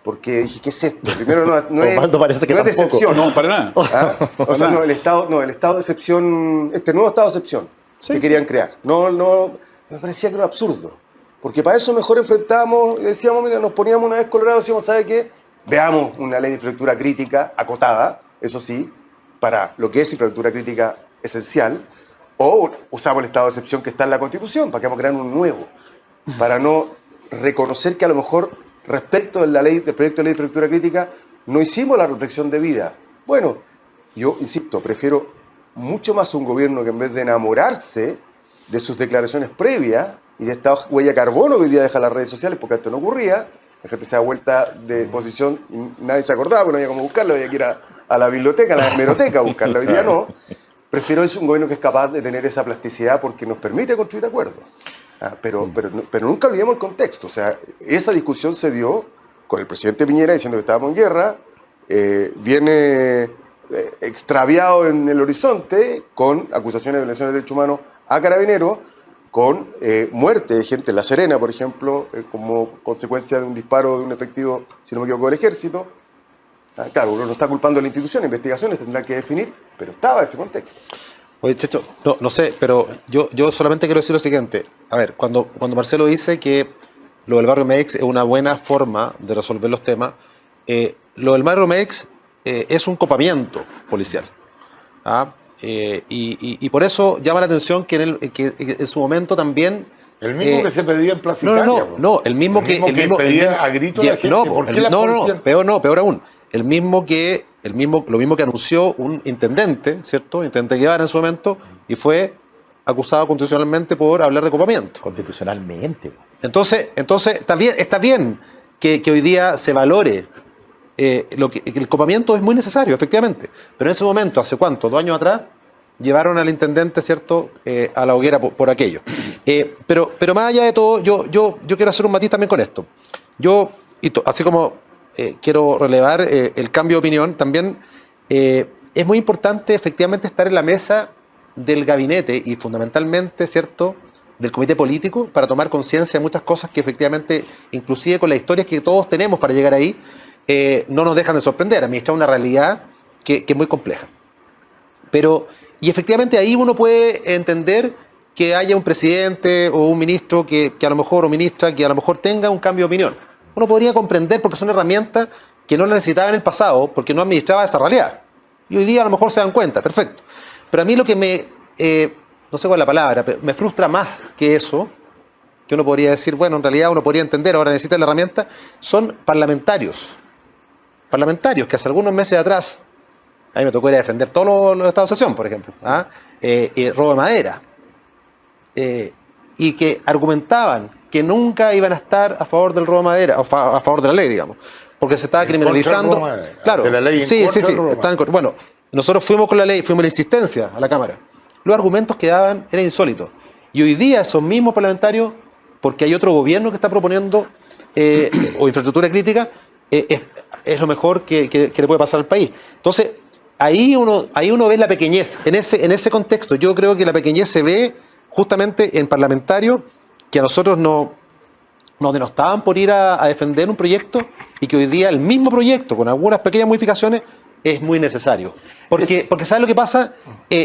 Porque dije, ¿qué es esto? Primero no es, parece que no es de excepción. No, para nada. ¿Ah? O sea, no, el estado de excepción, este nuevo estado de excepción que querían crear. No, me parecía que era absurdo. Porque para eso mejor enfrentábamos, y decíamos, mira, nos poníamos una vez colorados y decíamos, ¿sabe qué? Veamos una ley de infraestructura crítica acotada, eso sí, para lo que es infraestructura crítica esencial, o usamos el estado de excepción que está en la Constitución, para que vamos a crear un nuevo, para no reconocer que a lo mejor respecto de la ley, del proyecto de ley de infraestructura crítica, no hicimos la reflexión debida. Bueno, yo insisto, prefiero mucho más un gobierno que en vez de enamorarse de sus declaraciones previas y de esta huella de carbono que hoy día deja las redes sociales, porque esto no ocurría, la gente se da vuelta de posición y nadie se acordaba, porque no había cómo buscarlo, había que ir a la biblioteca, a la hemeroteca a buscarlo, hoy día no. prefiero un gobierno que es capaz de tener esa plasticidad porque nos permite construir acuerdos. Pero nunca olvidemos el contexto. O sea, esa discusión se dio con el presidente Piñera diciendo que estábamos en guerra, viene extraviado en el horizonte con acusaciones de violaciones de derechos humanos a Carabineros, con muerte de gente en La Serena, por ejemplo, como consecuencia de un disparo de un efectivo, si no me equivoco, del ejército. Claro, uno no está culpando a la institución, investigaciones tendrá que definir, pero estaba ese contexto. Oye, Checho, no sé, pero yo solamente quiero decir lo siguiente. A ver, cuando Marcelo dice que lo del barrio Mex es una buena forma de resolver los temas, lo del barrio Mex es un copamiento policial. Y por eso llama la atención que en su momento también... El mismo que se pedía en Plaza Italia. No, el mismo que pedía a gritos la gente. ¿Por qué la policía? Peor aún. Lo mismo que anunció un intendente, ¿cierto? Intendente Guevara en su momento, y fue acusado constitucionalmente por hablar de copamiento. Constitucionalmente. Entonces está bien que hoy día se valore que el copamiento es muy necesario, efectivamente. Pero en ese momento, ¿hace cuánto? 2 años atrás, llevaron al intendente, ¿cierto?, a la hoguera por aquello. Pero más allá de todo, yo quiero hacer un matiz también con esto. Así como quiero relevar el cambio de opinión, también es muy importante efectivamente estar en la mesa del gabinete y fundamentalmente, ¿cierto?, del comité político para tomar conciencia de muchas cosas que efectivamente, inclusive con las historias que todos tenemos para llegar ahí, no nos dejan de sorprender. Administrar una realidad que es muy compleja. Y efectivamente ahí uno puede entender que haya un presidente o un ministro que a lo mejor, o ministra, que a lo mejor tenga un cambio de opinión. Uno podría comprender porque son herramientas que no la necesitaba en el pasado, porque no administraba esa realidad. Y hoy día a lo mejor se dan cuenta, perfecto. Pero a mí lo que no sé cuál es la palabra, pero me frustra más que eso, que uno podría decir, bueno, en realidad uno podría entender, ahora necesita la herramienta, son parlamentarios. Parlamentarios que hace algunos meses atrás, a mí me tocó ir a defender todos los estados de sesión, por ejemplo, robo de madera, y que argumentaban que nunca iban a estar a favor del robo de madera, o a favor de la ley, digamos, porque se estaba criminalizando. Claro, de la ley sí. Bueno, nosotros fuimos con la ley, fuimos la insistencia a la Cámara. Los argumentos que daban eran insólitos. Y hoy día esos mismos parlamentarios, porque hay otro gobierno que está proponiendo o infraestructura crítica, es lo mejor que le puede pasar al país. Entonces, ahí uno ve la pequeñez. En ese contexto, yo creo que la pequeñez se ve justamente en parlamentarios que a nosotros nos denostaban por ir a defender un proyecto y que hoy día el mismo proyecto, con algunas pequeñas modificaciones, es muy necesario. Porque ¿sabes lo que pasa?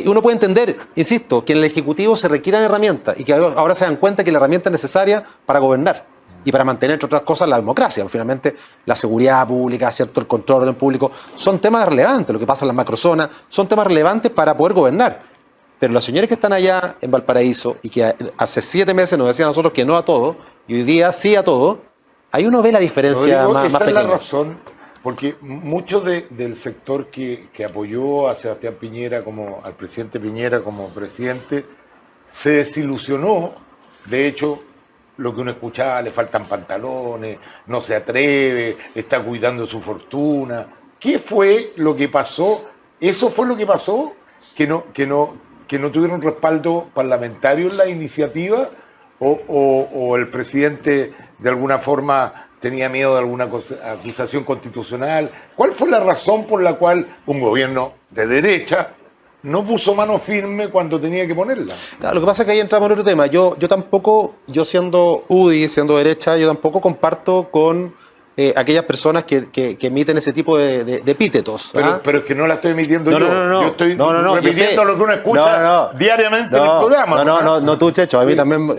Uno puede entender, insisto, que en el Ejecutivo se requieran herramientas y que ahora se dan cuenta que la herramienta es necesaria para gobernar y para mantener, entre otras cosas, la democracia. Finalmente, la seguridad pública, ¿cierto?, el control del orden público, son temas relevantes. Lo que pasa en las macrozonas son temas relevantes para poder gobernar. Pero los señores que están allá en Valparaíso y que hace 7 meses nos decían a nosotros que no a todo, y hoy día sí a todo, ahí uno ve la diferencia. Rodrigo, más esa pequeña. es la razón, porque mucho del sector que apoyó a Sebastián Piñera, al presidente Piñera como presidente, se desilusionó. De hecho, lo que uno escuchaba, le faltan pantalones, no se atreve, está cuidando su fortuna. ¿Qué fue lo que pasó? ¿Eso fue lo que pasó? ¿Que no tuvieron respaldo parlamentario en la iniciativa? ¿O el presidente de alguna forma tenía miedo de alguna acusación constitucional? ¿Cuál fue la razón por la cual un gobierno de derecha no puso mano firme cuando tenía que ponerla? Claro, lo que pasa es que ahí entramos en otro tema. Yo tampoco, yo siendo UDI, siendo derecha, yo tampoco comparto con aquellas personas que emiten ese tipo de epítetos. Pero es que no la estoy emitiendo yo. No. Yo estoy yo repitiendo lo que uno escucha diariamente en el programa. No, tú, Checho. A mí también.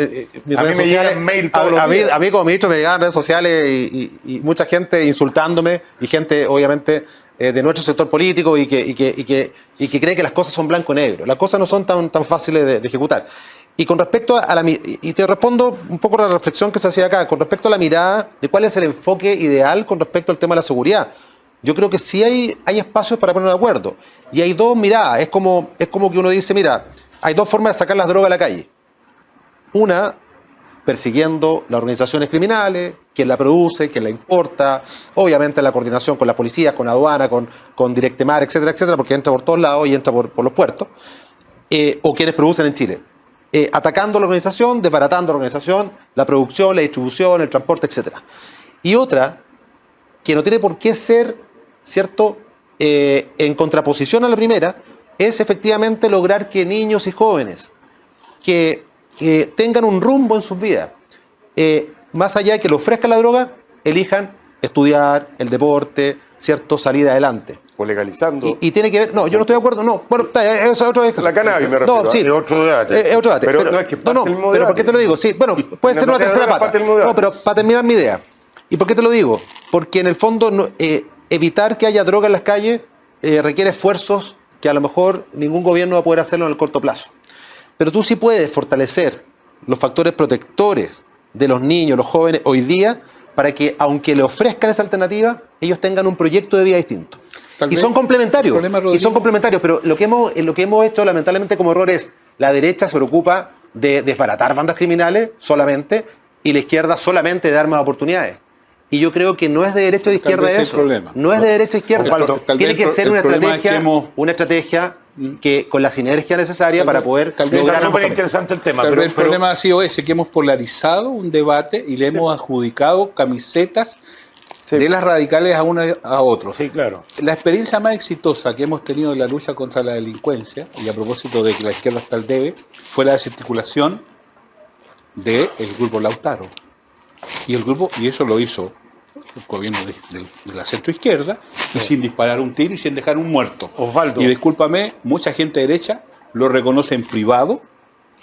A mí me llegan mail todos los días. A mí como ministro me llegan redes sociales y mucha gente insultándome y gente, obviamente, de nuestro sector político y que cree que las cosas son blanco y negro. Las cosas no son tan fáciles de ejecutar. Y con respecto y te respondo un poco la reflexión que se hacía acá, con respecto a la mirada de cuál es el enfoque ideal con respecto al tema de la seguridad. Yo creo que sí hay espacios para ponernos de acuerdo. Y hay dos miradas. Es como que uno dice, mira, hay dos formas de sacar las drogas a la calle. Una, persiguiendo las organizaciones criminales, quien la produce, quien la importa, obviamente la coordinación con la policía, con aduana, con Directemar, etcétera, etcétera, porque entra por todos lados y entra por los puertos. o quienes producen en Chile. Atacando la organización, desbaratando la organización, la producción, la distribución, el transporte, etc. Y otra, que no tiene por qué ser, ¿cierto?, en contraposición a la primera, es efectivamente lograr que niños y jóvenes que tengan un rumbo en sus vidas, más allá de que le ofrezcan la droga, elijan estudiar, el deporte, ¿cierto?, salir adelante. O legalizando. Y tiene que ver, no, yo no estoy de acuerdo, no, bueno, eso es otro La cannabis me refiero. No, sí, Es otro debate. es otro debate. Pero no, es que parte del mismo pero ¿por debate. qué te lo digo? Sí, bueno, puede La ser una materia tercera de droga pata. parte del mismo No, debate. pero para terminar mi idea. ¿Y por qué te lo digo? Porque en el fondo evitar que haya droga en las calles requiere esfuerzos que a lo mejor ningún gobierno va a poder hacerlo en el corto plazo. Pero tú sí puedes fortalecer los factores protectores de los niños, los jóvenes, hoy día, para que, aunque le ofrezcan esa alternativa, ellos tengan un proyecto de vida distinto. Tal Y vez son complementarios. el problema, Y son Rodrigo- complementarios, pero lo que hemos hecho lamentablemente como error es la derecha se preocupa de desbaratar bandas criminales solamente y la izquierda solamente de dar más oportunidades. Y yo creo que no es de derecha o de izquierda vez el eso. problema. No es de derecha o izquierda. Osvaldo, tal Tiene vez que ser el una problema es que estrategia, una estrategia que con la sinergia necesaria para poder tal vez- Está lograr ambos súper caminos. interesante el tema, Tal pero, vez el problema ha sido ese, que hemos polarizado un debate y le hemos adjudicado camisetas Sí. de las radicales a otros. sí, claro. La experiencia más exitosa que hemos tenido en la lucha contra la delincuencia, y a propósito de que la izquierda está al debe, fue la desarticulación del grupo Lautaro. Y eso lo hizo el gobierno de la centroizquierda, y sin disparar un tiro y sin dejar un muerto. Osvaldo. Y discúlpame, mucha gente derecha lo reconoce en privado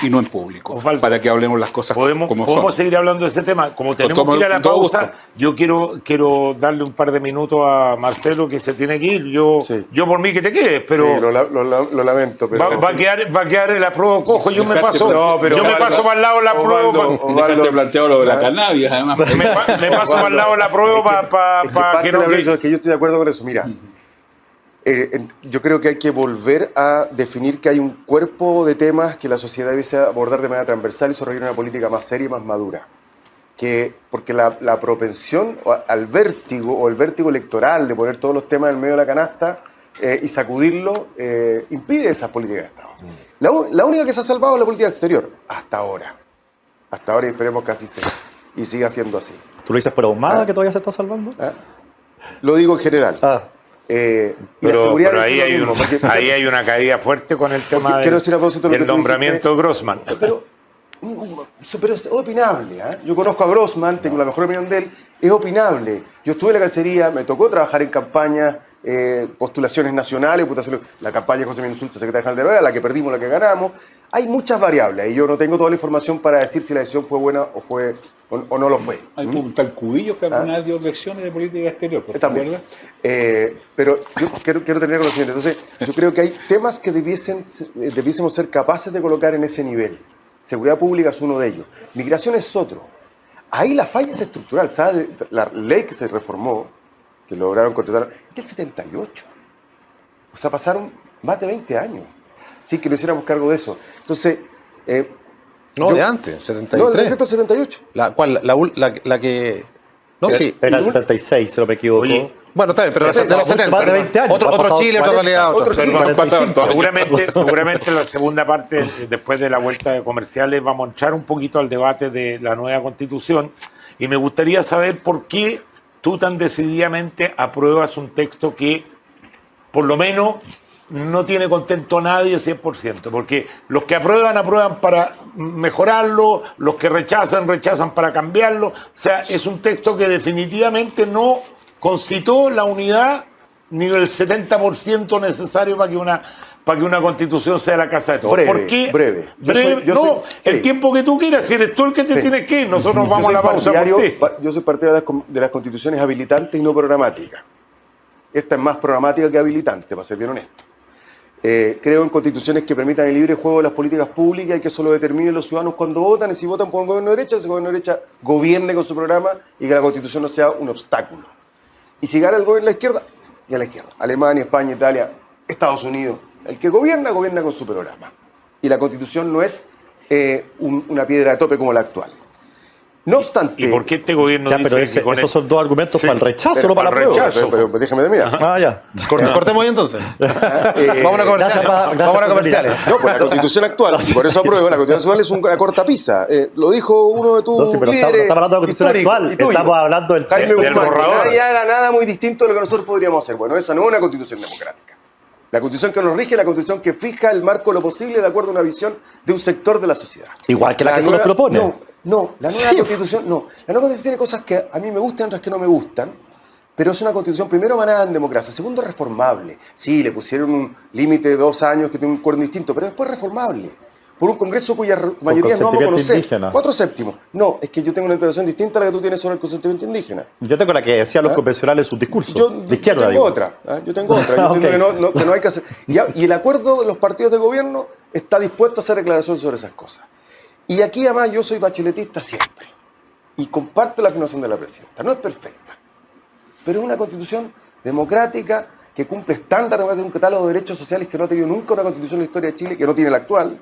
y no en público. Osvaldo, para que hablemos las cosas como Podemos son. seguir hablando de ese tema. Como tenemos tomo que ir a la con todo pausa, gusto. yo quiero darle un par de minutos a Marcelo, que se tiene que ir. Sí. Yo por mí que te quedes, Sí, pero lo lamento, pero... va a quedar el apruebo cojo. Yo me paso, No, pero yo me Osvaldo, paso para el lado la apruebo. Osvaldo, Dejaste planteado lo de la cannabis, además. Me paso para el lado la apruebo para Es que parte que de no la quede. razón es que yo estoy de acuerdo con eso. Mira, yo creo que hay que volver a definir que hay un cuerpo de temas que la sociedad debe abordar de manera transversal y eso requiere una política más seria y más madura. Porque la propensión al vértigo o el vértigo electoral de poner todos los temas en el medio de la canasta y sacudirlo impide esas políticas de Estado. La única que se ha salvado es la política exterior, hasta ahora. Hasta ahora y esperemos que así sea y siga siendo así. ¿Tú lo dices por ahumada que todavía se está salvando? ¿Ah? Lo digo en general. Y la seguridad Pero debe ser ahí lo mismo, porque- ahí hay una caída fuerte con el tema quiero decir a propósito de lo del que tú nombramiento de Grossman. Pero es opinable. Yo conozco a Grossman, tengo la mejor opinión de él. Es opinable. Yo estuve en la Cancillería, me tocó trabajar en campañas, postulaciones nacionales, la campaña de José Miguel Insulza, secretario general de la OEA, la que perdimos, la que ganamos. Hay muchas variables y yo no tengo toda la información para decir si la decisión fue buena o no lo fue. Hay un tal Cubillo que alguna vez dio lecciones de política exterior, ¿te También. acuerdas? Pero yo quiero tener conocimiento. Entonces, yo creo que hay temas que debiésemos ser capaces de colocar en ese nivel. Seguridad pública es uno de ellos. Migración es otro. Ahí la falla es estructural. ¿Sabes? La ley que se reformó, que lograron contratar, es del 78. O sea, pasaron más de 20 años sin que nos hiciéramos cargo de eso. Entonces... No, yo- de antes, No, el 73. decreto 78. ¿Cuál? La que... No, sí. Era el 76, si no me equivoco. Oye, Bueno, está bien, pero de los Mucho 70. más de 20 años. Otro Ha pasado Chile, otra 40, realidad, otra. otro Chile. Perdón, 45. seguramente la segunda parte, después de la vuelta de comerciales, vamos a entrar un poquito al debate de la nueva Constitución y me gustaría saber por qué tú tan decididamente apruebas un texto que por lo menos no tiene contento a nadie 100%, porque los que aprueban para mejorarlo, los que rechazan para cambiarlo. O sea, es un texto que definitivamente no concitó la unidad ni el 70% necesario para que una constitución sea la casa de todos. Breve, ¿Por qué? breve. Yo no, soy- el sí. tiempo que tú quieras, si eres tú el que te Sí. tienes que ir, nosotros Yo vamos a soy la pausa por partidario- ti. Yo soy partidario de las constituciones habilitantes y no programáticas. Esta es más programática que habilitante, para ser bien honesto. Creo en constituciones que permitan el libre juego de las políticas públicas y que eso lo determinen los ciudadanos cuando votan. Y si votan por un gobierno de derecha, ese gobierno de derecha gobierne con su programa y que la constitución no sea un obstáculo. Y si gana el gobierno de la izquierda, y a la izquierda. Alemania, España, Italia, Estados Unidos. El que gobierna con su programa. Y la constitución no es una piedra de tope como la actual. No obstante... ¿Y por qué este gobierno Ya, dice pero que con esos son dos argumentos Sí, para el rechazo, pero no para la para el prueba. rechazo. Pero déjame terminar. Ah, ya. Cortemos ahí entonces. Vamos a Gracias, comerciales. gracias Vamos a por comerciales. No, pues la constitución actual, y por eso apruebo, la constitución actual es una cortapisa. Lo dijo uno de tus No, sí, pero estamos líderes hablando de la constitución históricos actual. y tuyo, Estamos hablando del Jaime texto. del Guzmán, que borrador. nadie haga nada muy distinto de lo que nosotros podríamos hacer. Bueno, esa no es una constitución democrática. La constitución que nos rige es la constitución que fija el marco de lo posible de acuerdo a una visión de un sector de la sociedad. Igual que la que se nos propone. No, la nueva constitución no. La nueva constitución tiene cosas que a mí me gustan y otras que no me gustan, pero es una constitución, primero, manada en democracia, segundo, reformable. Sí, le pusieron un límite de 2 años que tiene un acuerdo distinto, pero después reformable. Por un Congreso cuya mayoría no vamos a conocer. Indígena. 4/7. No, es que yo tengo una interpretación distinta a la que tú tienes sobre el consentimiento indígena. Yo tengo la que decían los convencionales en sus discursos. Yo, de izquierda, yo tengo digo. otra. Yo tengo otra. Yo Ok. entiendo que no hay que hacer. Y el acuerdo de los partidos de gobierno está dispuesto a hacer declaraciones sobre esas cosas. Y aquí, además, yo soy bacheletista siempre. Y comparto la afirmación de la presidenta. No es perfecta, pero es una constitución democrática que cumple estándares de un catálogo de derechos sociales que no ha tenido nunca una constitución en la historia de Chile, que no tiene la actual,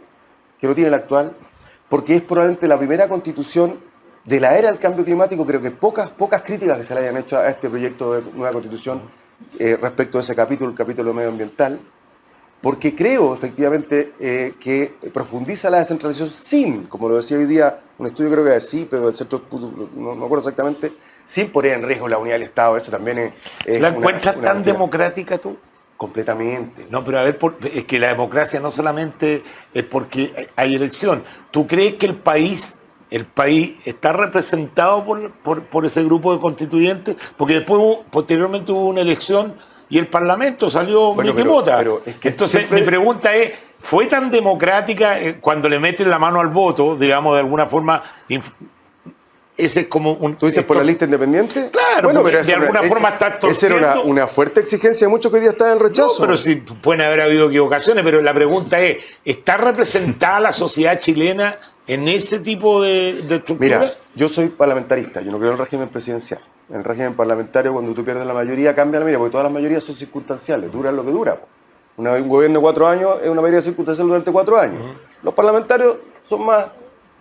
porque es probablemente la primera constitución de la era del cambio climático. Creo que pocas críticas que se le hayan hecho a este proyecto de nueva constitución respecto a ese capítulo, el capítulo medioambiental, porque creo efectivamente que profundiza la descentralización sin, como lo decía hoy día un estudio, creo que de CIPE o del Centro, no me acuerdo exactamente, sin poner en riesgo la unidad del Estado. Eso también es ¿La una- encuentras una tan mentira. democrática tú? Completamente. No, pero a ver, es que la democracia no solamente es porque hay elección. ¿Tú crees que el país está representado por ese grupo de constituyentes? Porque después, posteriormente hubo una elección y el Parlamento salió Bueno, mitimota. pero es que Entonces, siempre- mi pregunta es, ¿fue tan democrática cuando le meten la mano al voto, digamos, de alguna forma? Ese es como un... ¿Tú dices por la lista independiente? Claro, porque eso de alguna forma está esa era torciendo. una fuerte exigencia de muchos que hoy día están en el rechazo. No, pero sí pueden haber habido equivocaciones, pero la pregunta es, ¿está representada la sociedad chilena en ese tipo de estructura? Mira, yo soy parlamentarista, yo no creo en el régimen presidencial. En el régimen parlamentario, cuando tú pierdes la mayoría, cambia la mayoría, porque todas las mayorías son circunstanciales, duran lo que dura. Un gobierno de 4 años es una mayoría circunstancial durante 4 años. Los parlamentarios son más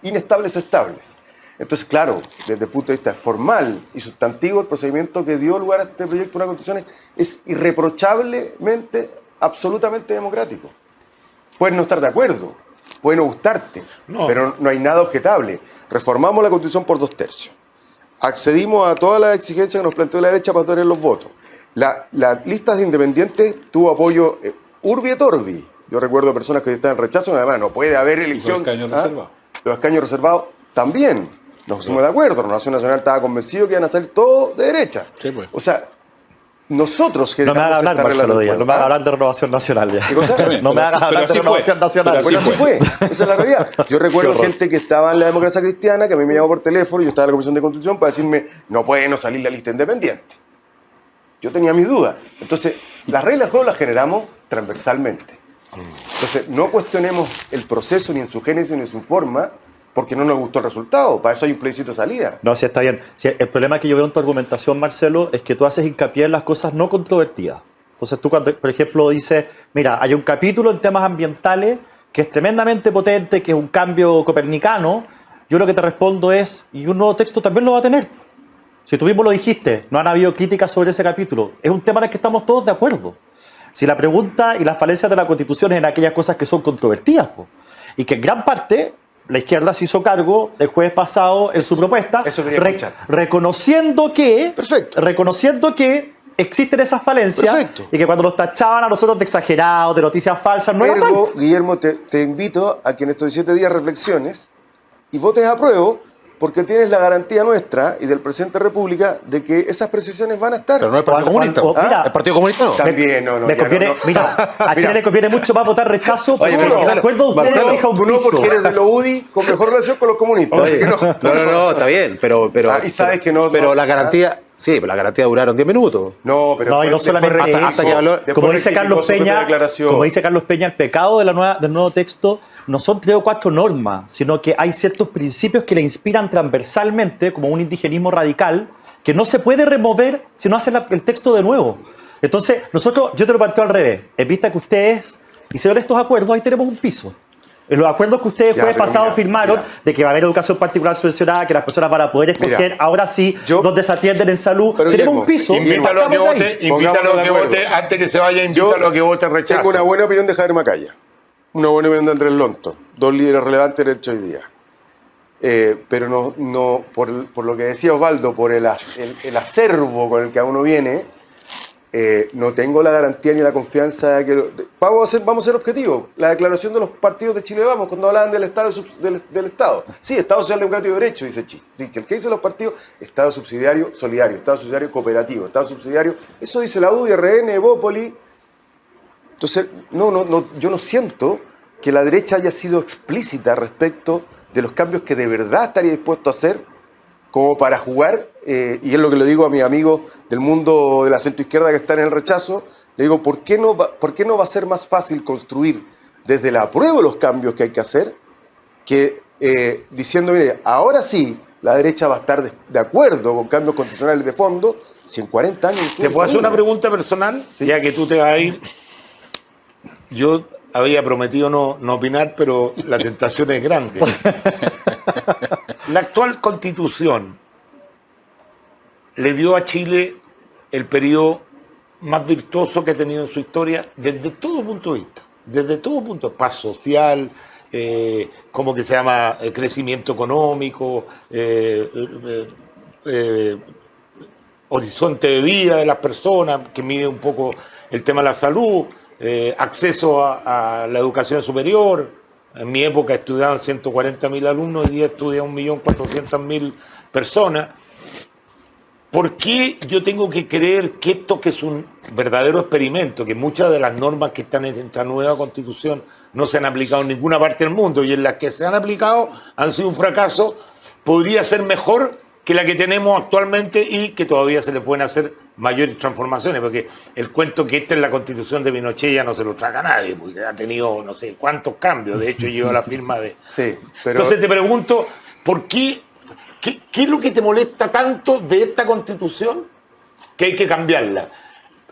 inestables, estables. Entonces, claro, desde el punto de vista formal y sustantivo, el procedimiento que dio lugar a este proyecto de una constitución es irreprochablemente, absolutamente democrático. Puedes no estar de acuerdo, puede no gustarte, No. pero no hay nada objetable. Reformamos la constitución por 2/3. Accedimos a todas las exigencias que nos planteó la derecha para tener los votos. Las listas de independientes tuvo apoyo urbi et orbi. Yo recuerdo personas que estaban en rechazo, además no puede haber elección. escaños reservados. Los escaños reservados también. Nos pusimos de acuerdo. La Nación Nacional estaba convencido que iban a salir todos de derecha. Sí, pues. O sea, nosotros No generamos me hagas hablar, esta Marcelo relación. Díaz. No me hagas hablar de renovación nacional. Ya. ¿Qué cosa? Está bien, No me pero hagas así- hablar pero de así fue. renovación nacional. Pero Bueno, así Sí fue. Esa es la realidad. Yo recuerdo Qué horror. gente que estaba en la democracia cristiana, que a mí me llamó por teléfono, yo estaba en la Comisión de Constitución, para decirme, no puede no salir la lista independiente. Yo tenía mis dudas. Entonces, las reglas del juego las generamos transversalmente. Entonces, no cuestionemos el proceso ni en su génesis ni en su forma, porque no nos gustó el resultado. Para eso hay un plebiscito de salida. No, sí, está bien. Sí, el problema que yo veo en tu argumentación, Marcelo, es que tú haces hincapié en las cosas no controvertidas. Entonces tú, cuando, por ejemplo, dices, mira, hay un capítulo en temas ambientales que es tremendamente potente, que es un cambio copernicano, yo lo que te respondo es, y un nuevo texto también lo va a tener. Si tú mismo lo dijiste, no han habido críticas sobre ese capítulo. Es un tema en el que estamos todos de acuerdo. Si la pregunta y las falencias de la Constitución es en aquellas cosas que son controvertidas, po, y que en gran parte la izquierda se hizo cargo el jueves pasado en su propuesta, eso quería escuchar. reconociendo que Perfecto. existen esas falencias. Perfecto. Y que cuando nos tachaban a nosotros de exagerados, de noticias falsas, no era tal. Ergo, Guillermo, te invito a que en estos 17 días reflexiones y votes a prueba, porque tienes la garantía nuestra y del presidente de la República de que esas precisiones van a estar. Pero no el Partido Comunista. Mira, ¿El Partido Comunista no? También, no, me ya conviene, no. mira, a Chile le conviene mucho más votar rechazo, Oye, porque pero de Marcelo, acuerdo a ustedes Marcelo, fija un tú no, piso. porque eres de los UDI con mejor relación con los comunistas. Oye, Así que no, está bien, pero Y sabes que no. pero no- la garantía, sí, pero la garantía duraron 10 minutos. No, pero No, y no después solamente rectificó, hasta que habló- después como dice rectificó Carlos su propia Peña, declaración. como dice Carlos Peña, el pecado de del nuevo texto no son 3 o 4 normas, sino que hay ciertos principios que le inspiran transversalmente, como un indigenismo radical, que no se puede remover si no hace el texto de nuevo. Entonces, yo te lo planteo al revés. En vista que ustedes hicieron estos acuerdos, ahí tenemos un piso. En los acuerdos que ustedes Ya, jueves pero pasado mira, firmaron, mira. de que va a haber educación particular subvencionada, que las personas van a poder escoger, Mira, ahora sí, yo- donde se atienden en salud, Pero, tenemos Guillermo, un piso. Invítalo a que partamos de ahí. vote, invítalo a que Pongámonos de vote, acuerdo. antes que se vaya, invítalo a que vote rechazo. Tengo una buena opinión de Javier Macaya, una buena opinión de Andrés Lonto, dos líderes relevantes del hecho hoy día. Pero no por lo que decía Osvaldo, por el acervo con el que a uno viene, no tengo la garantía ni la confianza de que... Vamos a ser objetivos. La declaración de los partidos de Chile Vamos, cuando hablaban del Estado, del Estado. Sí, Estado Social Democrático de Derecho, dice Sichel. ¿Qué dicen los partidos? Estado subsidiario solidario, Estado subsidiario cooperativo, Estado subsidiario... Eso dice la UDI, RN, Evópoli. Entonces, yo no siento que la derecha haya sido explícita respecto de los cambios que de verdad estaría dispuesto a hacer como para jugar, y es lo que le digo a mis amigos del mundo de la centroizquierda que están en el rechazo, le digo, ¿por qué no va a ser más fácil construir desde la apruebo los cambios que hay que hacer que diciendo, mire, ahora sí la derecha va a estar de acuerdo con cambios constitucionales de fondo, si en 40 años... ¿Te puedo hacer una pregunta personal? Sí. Ya que tú te vas a ir. Yo había prometido no opinar, pero la tentación es grande. La actual Constitución le dio a Chile el periodo más virtuoso que ha tenido en su historia desde todo punto de vista. Desde todo punto de vista. Paz social, ¿cómo que se llama? Crecimiento económico, horizonte de vida de las personas, que mide un poco el tema de la salud, acceso a la educación superior. En mi época estudiaban 140.000 alumnos, hoy día estudian 1.400.000 personas. ¿Por qué yo tengo que creer que esto, que es un verdadero experimento, que muchas de las normas que están en esta nueva Constitución no se han aplicado en ninguna parte del mundo y en las que se han aplicado han sido un fracaso, podría ser mejor que la que tenemos actualmente y que todavía se le pueden hacer mayores transformaciones? Porque el cuento que esta es la Constitución de Pinochet ya no se lo traga a nadie, porque ha tenido no sé cuántos cambios, de hecho lleva la firma de... Sí, pero... Entonces te pregunto, ¿por qué es lo que te molesta tanto de esta Constitución que hay que cambiarla?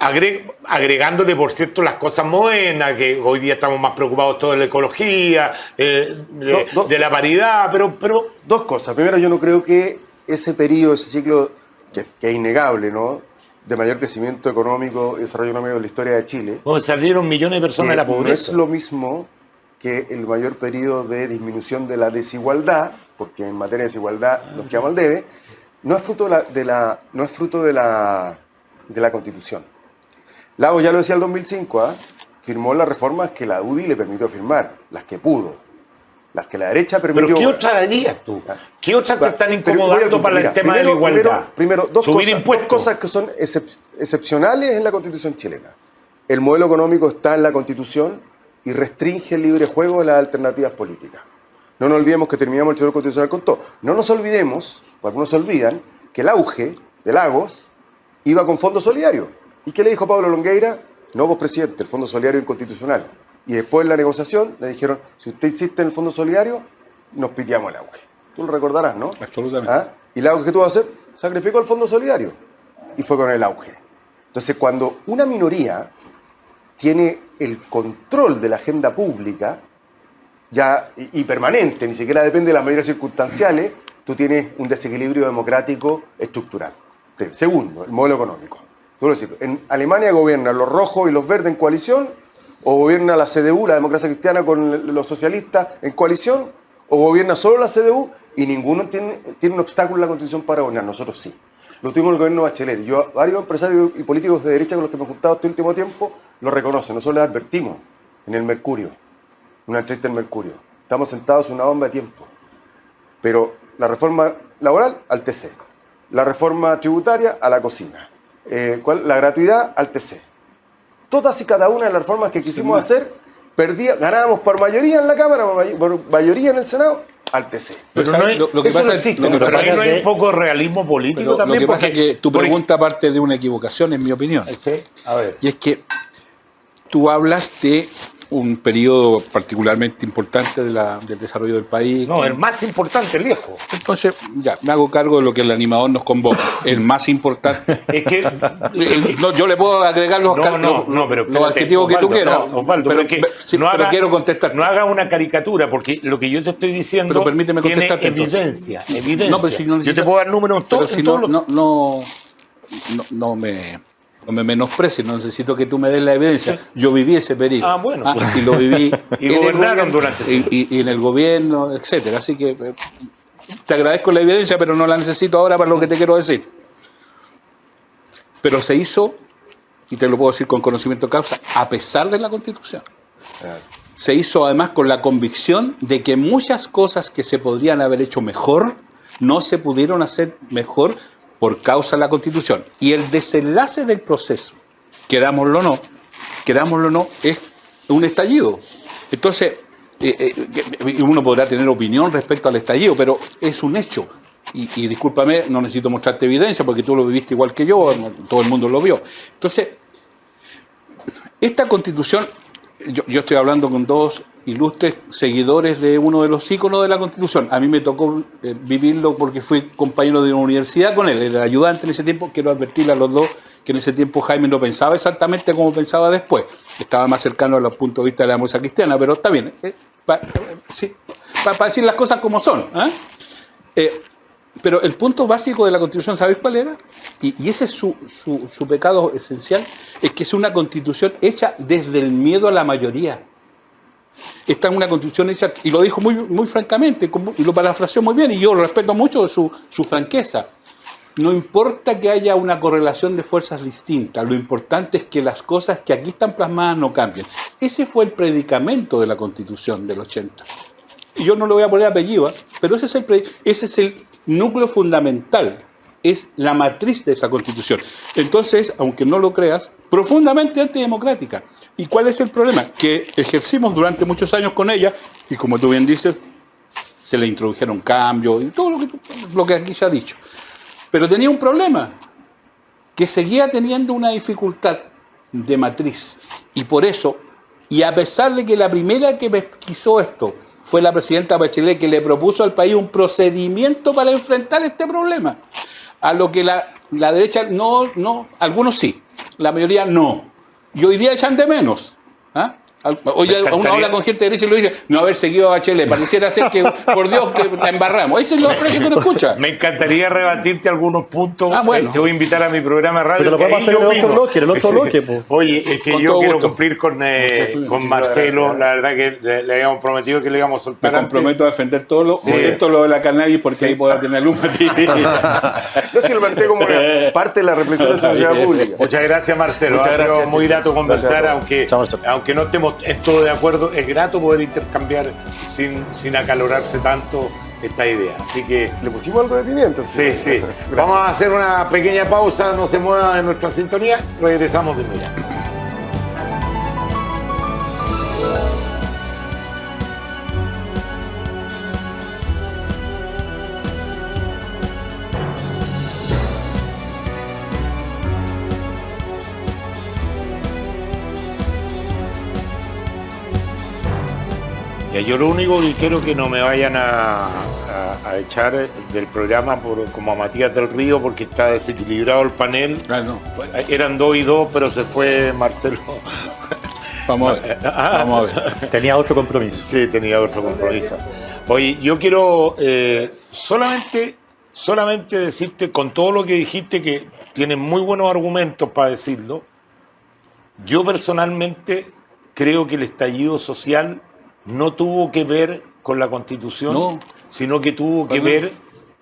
Agregándole, por cierto, las cosas modernas, que hoy día estamos más preocupados todos de la ecología, de la paridad, pero... Dos cosas. Primero, yo no creo que ese periodo, ese ciclo, que es innegable, ¿no?, de mayor crecimiento económico y desarrollo económico de la historia de Chile, Donde salieron millones de personas de la no pobreza. es lo mismo que el mayor periodo de disminución de la desigualdad, porque en materia de desigualdad nos quedamos al debe, no es fruto de la Constitución. Lagos, ya lo decía el 2005, firmó las reformas que la UDI le permitió firmar, las que pudo, las que la derecha permitió. ¿Pero qué otra harías tú? ¿Qué otras te están Pero incomodando para el tema de la igualdad? Primero, Subir dos impuestos. cosas que son excepcionales en la Constitución chilena. El modelo económico está en la Constitución y restringe el libre juego de las alternativas políticas. No nos olvidemos que terminamos el Tribunal Constitucional con todo. No nos olvidemos, porque algunos se olvidan, que el auge de Lagos iba con Fondo Solidario. ¿Y qué le dijo Pablo Longueira? No, vos presidente, el Fondo Solidario es inconstitucional. Y después en la negociación le dijeron, si usted insiste en el Fondo Solidario, nos piteamos el auge. Tú lo recordarás, ¿no? Absolutamente. ¿Ah? ¿Y Lagos qué tuvo que hacer? Sacrificó el Fondo Solidario. Y fue con el auge. Entonces, cuando una minoría tiene el control de la agenda pública, ya y permanente, ni siquiera depende de las medidas circunstanciales, tú tienes un desequilibrio democrático estructural. Segundo, el modelo económico. Tú lo decís, en Alemania gobiernan los rojos y los verdes en coalición, o gobierna la CDU, la democracia cristiana, con los socialistas en coalición, o gobierna solo la CDU y ninguno tiene un obstáculo en la Constitución para gobernar. Nosotros sí. Lo tuvimos en el gobierno de Bachelet. Yo, varios empresarios y políticos de derecha con los que me he juntado este último tiempo lo reconocen. Nosotros les advertimos en el Mercurio, en una entrevista en Mercurio. Estamos sentados en una bomba de tiempo. Pero la reforma laboral al TC. La reforma tributaria a la cocina. La gratuidad al TC. Todas y cada una de las reformas que quisimos hacer, ganábamos por mayoría en la Cámara, por mayoría en el Senado, al TC. Pero ¿sabes? no Lo que eso pasa no es existe. lo que Pero pasa ahí es no que- hay un poco de realismo político pero también. lo que pasa es que tu porque- pregunta parte de una equivocación, en mi opinión. Sí, a ver. Y es que tú hablas de un periodo particularmente importante del desarrollo del país. No, el más importante, lejos. Entonces, ya, me hago cargo de lo que el animador nos convoca. El más importante. Es que. No, yo le puedo agregar los, pero los espérate, adjetivos que tú Osvaldo, quieras. no, Osvaldo, pero, pero es que pero quiero contestar. No haga una caricatura, porque lo que yo te estoy diciendo Pero permíteme tiene contestarte, evidencia. No, pero si no yo te puedo dar números pero en si todos los... no me menosprecies, no necesito que tú me des la evidencia. Sí. Yo viví ese periodo. Ah, bueno. Y lo viví. Y gobernaron durante y en el gobierno, etcétera. Así que te agradezco la evidencia, pero no la necesito ahora para lo que te quiero decir. Pero se hizo, y te lo puedo decir con conocimiento de causa, a pesar de la Constitución. Se hizo además con la convicción de que muchas cosas que se podrían haber hecho mejor, no se pudieron hacer mejor por causa de la Constitución. Y el desenlace del proceso, querámoslo o no, es un estallido. Entonces, uno podrá tener opinión respecto al estallido, pero es un hecho. Y discúlpame, no necesito mostrarte evidencia porque tú lo viviste igual que yo, todo el mundo lo vio. Entonces, esta Constitución, yo estoy hablando con dos ilustres seguidores de uno de los íconos de la Constitución. A mí me tocó vivirlo porque fui compañero de una universidad con él, era ayudante en ese tiempo. Quiero advertirle a los dos que en ese tiempo Jaime no pensaba exactamente como pensaba después. Estaba más cercano a los puntos de vista de la democracia cristiana, pero está bien. Para decir las cosas como son. Pero el punto básico de la Constitución, ¿sabéis cuál era? Y ese es su pecado esencial, es que es una Constitución hecha desde el miedo a la mayoría. Esta es una Constitución hecha, y lo dijo muy francamente, y lo parafraseó muy bien, y yo respeto mucho su franqueza. No importa que haya una correlación de fuerzas distintas, lo importante es que las cosas que aquí están plasmadas no cambien. Ese fue el predicamento de la Constitución del 80. Y yo no le voy a poner apellido, pero ese es el núcleo fundamental, es la matriz de esa Constitución. Entonces, aunque no lo creas, profundamente antidemocrática. ¿Y cuál es el problema? Que ejercimos durante muchos años con ella, y como tú bien dices, se le introdujeron cambios y todo lo que aquí se ha dicho. Pero tenía un problema, que seguía teniendo una dificultad de matriz. Y por eso, y a pesar de que la primera que pesquisó esto fue la presidenta Bachelet, que le propuso al país un procedimiento para enfrentar este problema, a lo que la derecha no, algunos sí, la mayoría no. Y hoy día echan de menos. Hoy uno habla con gente de derecha y lo dice, no haber seguido a Bachelet, pareciera ser que, por Dios, que la embarramos. Esa es la frase que uno escucha. Me encantaría rebatirte algunos puntos. Bueno. Te voy a invitar a mi programa de radio. Pero lo podemos hacer en el otro bloque. Oye, es que Con yo todo quiero gusto. cumplir con Marcelo. La verdad que le habíamos prometido que le íbamos a soltar Me antes. comprometo a defender todo lo de la cannabis, porque ahí podrá tener luz. No sé si lo planteé como una parte de la reflexión de seguridad pública. Muchas gracias, Marcelo. Muchas Ha sido gracias. muy grato conversar, Gracias a aunque, Chao, Marcelo. aunque no estemos en todo de acuerdo. Es grato poder intercambiar sin acalorarse tanto esta idea. Así que, Le pusimos algo de pimienta. sí. Vamos a hacer una pequeña pausa, no se mueva de nuestra sintonía. Regresamos de inmediato. Ya, yo lo único que quiero que no me vayan a echar del programa como a Matías del Río, porque está desequilibrado el panel. No. Eran 2 y 2, pero se fue Marcelo. Vamos a ver. Tenía otro compromiso. Sí, tenía otro compromiso. Oye, yo quiero solamente decirte, con todo lo que dijiste, que tienes muy buenos argumentos para decirlo. Yo personalmente creo que el estallido social no tuvo que ver con la Constitución, No. sino que tuvo que ver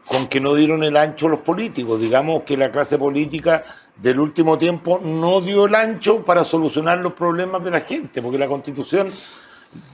con que no dieron el ancho los políticos. Digamos que la clase política del último tiempo no dio el ancho para solucionar los problemas de la gente, porque la Constitución,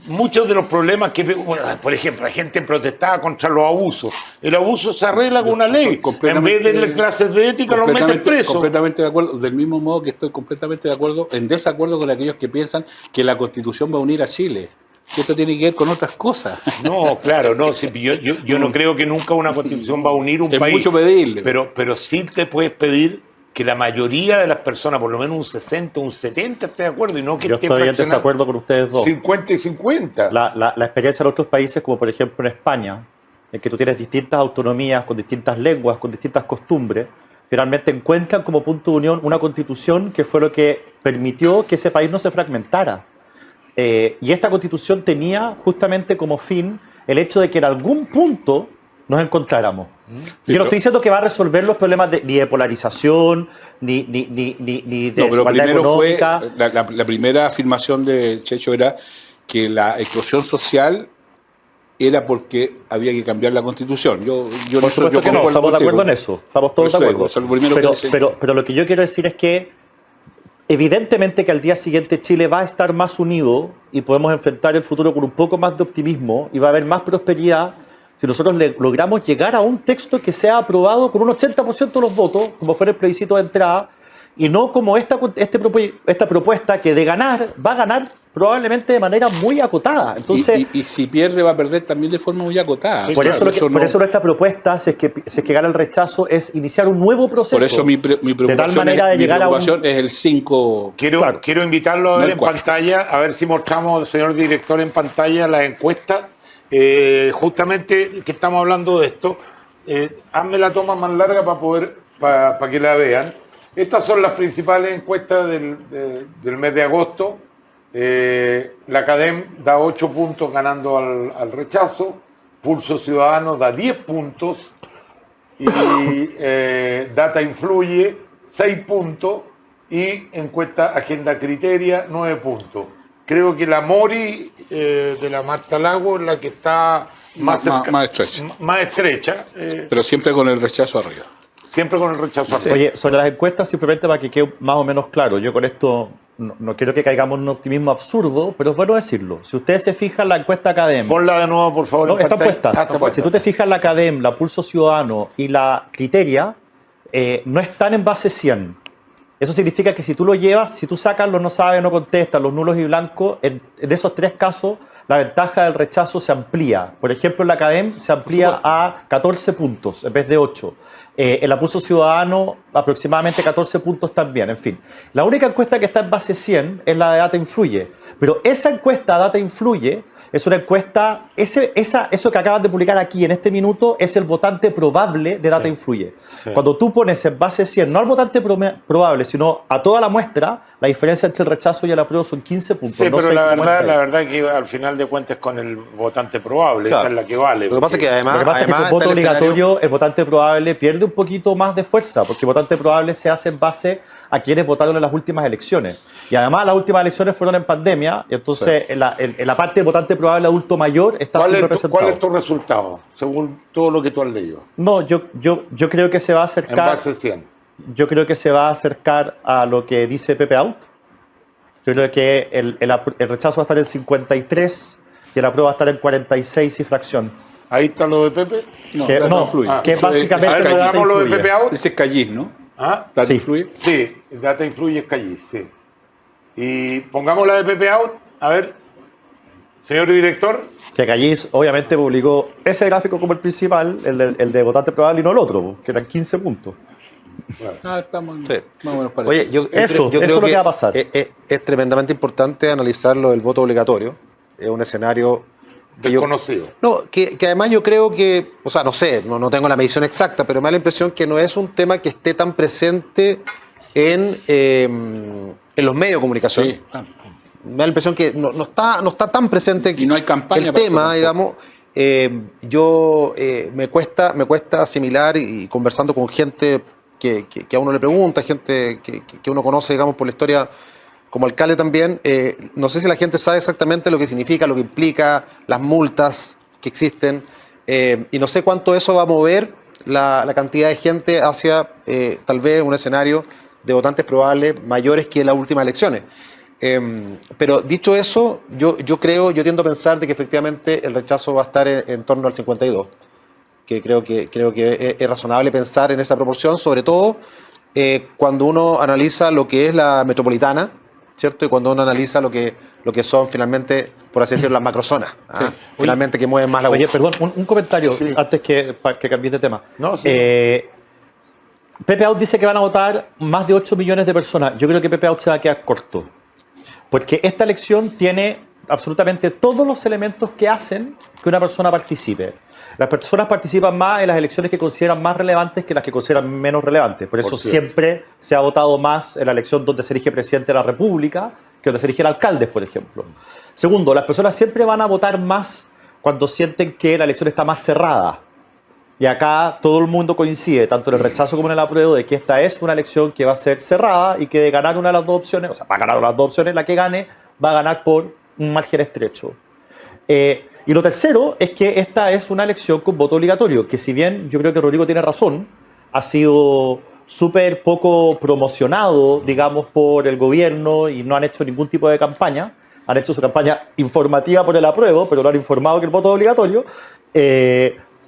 muchos de los problemas que, bueno, por ejemplo, la gente protestaba contra los abusos. El abuso se arregla con una ley. En vez de las clases de ética los metes presos. Completamente de acuerdo, del mismo modo que estoy completamente de acuerdo, en desacuerdo con aquellos que piensan que la Constitución va a unir a Chile. Que esto tiene que ver con otras cosas. No, claro, no. Sí, yo no creo que nunca una Constitución va a unir un Es país. mucho pedirle. Pero sí te puedes pedir que la mayoría de las personas, por lo menos un 60, un 70, esté de acuerdo y no que Yo esté estoy en fraccionado. desacuerdo con ustedes dos. 50 y 50. La experiencia de otros países, como por ejemplo en España, en que tú tienes distintas autonomías, con distintas lenguas, con distintas costumbres, finalmente encuentran como punto de unión una constitución que fue lo que permitió que ese país no se fragmentara. Y esta constitución tenía justamente como fin el hecho de que en algún punto nos encontráramos. Yo no estoy diciendo que va a resolver los problemas ni de polarización, ni de No, pero desigualdad primero fue, económica. la primera afirmación de Checho era que la explosión social era porque había que cambiar la Constitución. Yo Por supuesto que no, concuerdo estamos de contigo. acuerdo en eso, estamos todos de Eso es, acuerdo. eso es lo primero que dice. Pero lo que yo quiero decir es que evidentemente que al día siguiente Chile va a estar más unido y podemos enfrentar el futuro con un poco más de optimismo y va a haber más prosperidad si nosotros logramos llegar a un texto que sea aprobado con un 80% de los votos, como fuera el plebiscito de entrada, y no como esta propuesta que de ganar, va a ganar probablemente de manera muy acotada. Entonces, y si pierde, va a perder también de forma muy acotada. por eso no- nuestra propuesta, si es que gana el rechazo, es iniciar un nuevo proceso. Por eso mi preocupación, de tal manera de mi llegar a un... preocupación es el 5. Quiero invitarlo a No ver el en 4. pantalla, a ver si mostramos, señor director, en pantalla las encuestas. Justamente que estamos hablando de esto, hazme la toma más larga para que la vean. Estas son las principales encuestas del mes de agosto. La CADEM da 8 puntos ganando al rechazo, Pulso Ciudadano da 10 puntos y Data Influye 6 puntos y encuesta Agenda Criteria 9 puntos. Creo que la Mori de la Marta Lago es la que está más estrecha. más estrecha, Pero siempre con el rechazo arriba. siempre con el rechazo. Oye, sobre las encuestas, simplemente para que quede más o menos claro, yo con esto no quiero que caigamos en un optimismo absurdo, pero es bueno decirlo. Si ustedes se fijan la encuesta CADEM, Ponla de nuevo, por favor. no, en está pantalla. puesta. Está puesta. Si tú te fijas la CADEM, la Pulso Ciudadano y la Criteria, no están en base 100. Eso significa que si tú lo llevas, si tú sacas los no sabe, no contesta, los nulos y blancos, en esos 3 casos, la ventaja del rechazo se amplía. Por ejemplo, en la CADEM se amplía a 14 puntos en vez de 8. En la Pulso Ciudadano, aproximadamente 14 puntos también. En fin, la única encuesta que está en base 100 es la de Data Influye. Pero esa encuesta Data Influye es una encuesta, eso que acabas de publicar aquí en este minuto es el votante probable de Data Influye. Sí. Cuando tú pones en base 100, no al votante probable, sino a toda la muestra, la diferencia entre el rechazo y el apruebo son 15 puntos. Sí, no pero sé la cómo verdad entra ahí. es que al final de cuentas es con el votante probable, Claro. esa es la que vale. Lo que pasa es que Lo además, que pasa es que además con voto está el escenario- obligatorio, el votante probable pierde un poquito más de fuerza, porque el votante probable se hace en base a quienes votaron en las últimas elecciones. Y además las últimas elecciones fueron en pandemia, y entonces en la parte de votante probable adulto mayor está ¿Cuál subrepresentado. es tu resultado, según todo lo que tú has leído? No, yo creo que se va a En acercar. base 100. Yo creo que se va a acercar a lo que dice Pepe Out. Yo creo que el rechazo va a estar en 53 y el apruebo va a estar en 46 y fracción. Ahí está lo de Pepe. Que, Data no, Influye. que es Eso básicamente A ver, lo de Data veamos lo de Influye. Pepe Out. Ese es Callis, ¿no? ¿Ah? Data Sí. Influye. Sí, Data Influye es Callis, sí. Y pongamos la de Pepe Out. A ver, señor director. Que Callis obviamente publicó ese gráfico como el principal, el de votante probable y no el otro, que eran 15 puntos. Estamos Sí. más o menos parecidos. Oye, yo Eso creo es lo que va a pasar. Es tremendamente importante analizar lo del voto obligatorio. Es un escenario que yo, Desconocido. no, que además yo creo que, o sea, no sé, no tengo la medición exacta, pero me da la impresión que no es un tema que esté tan presente en los medios de comunicación. Sí, claro. Me da la impresión que no está tan presente Y no hay campaña el para tema, eso tampoco. digamos. Me cuesta asimilar y conversando con gente que a uno le pregunta, gente que uno conoce, digamos, por la historia como alcalde también. No sé si la gente sabe exactamente lo que significa, lo que implica, las multas que existen, y no sé cuánto eso va a mover la cantidad de gente hacia tal vez un escenario de votantes probables mayores que en las últimas elecciones. Pero dicho eso, yo tiendo a pensar de que efectivamente el rechazo va a estar en torno al 52, que creo que es razonable pensar en esa proporción, sobre todo cuando uno analiza lo que es la metropolitana, ¿cierto? Y cuando uno analiza lo que son finalmente, por así decirlo, las macrozonas, ¿ah? Finalmente que mueven más la Oye, perdón, un comentario Sí. antes que cambies de tema. No, sí. Pepe Out dice que van a votar más de 8 millones de personas. Yo creo que Pepe Out se va a quedar corto. Porque esta elección tiene absolutamente todos los elementos que hacen que una persona participe. Las personas participan más en las elecciones que consideran más relevantes que las que consideran menos relevantes. Por eso siempre se ha votado más en la elección donde se elige presidente de la República que donde se eligen alcaldes, por ejemplo. Segundo, las personas siempre van a votar más cuando sienten que la elección está más cerrada. Y acá todo el mundo coincide, tanto en el rechazo como en el apruebo, de que esta es una elección que va a ser cerrada y que de ganar una de las dos opciones, o sea, va a ganar las dos opciones, la que gane va a ganar por un margen estrecho. Y lo tercero es que esta es una elección con voto obligatorio, que si bien yo creo que Rodrigo tiene razón, ha sido súper poco promocionado, digamos, por el gobierno y no han hecho ningún tipo de campaña. Han hecho su campaña informativa por el apruebo, pero no han informado que el voto es obligatorio.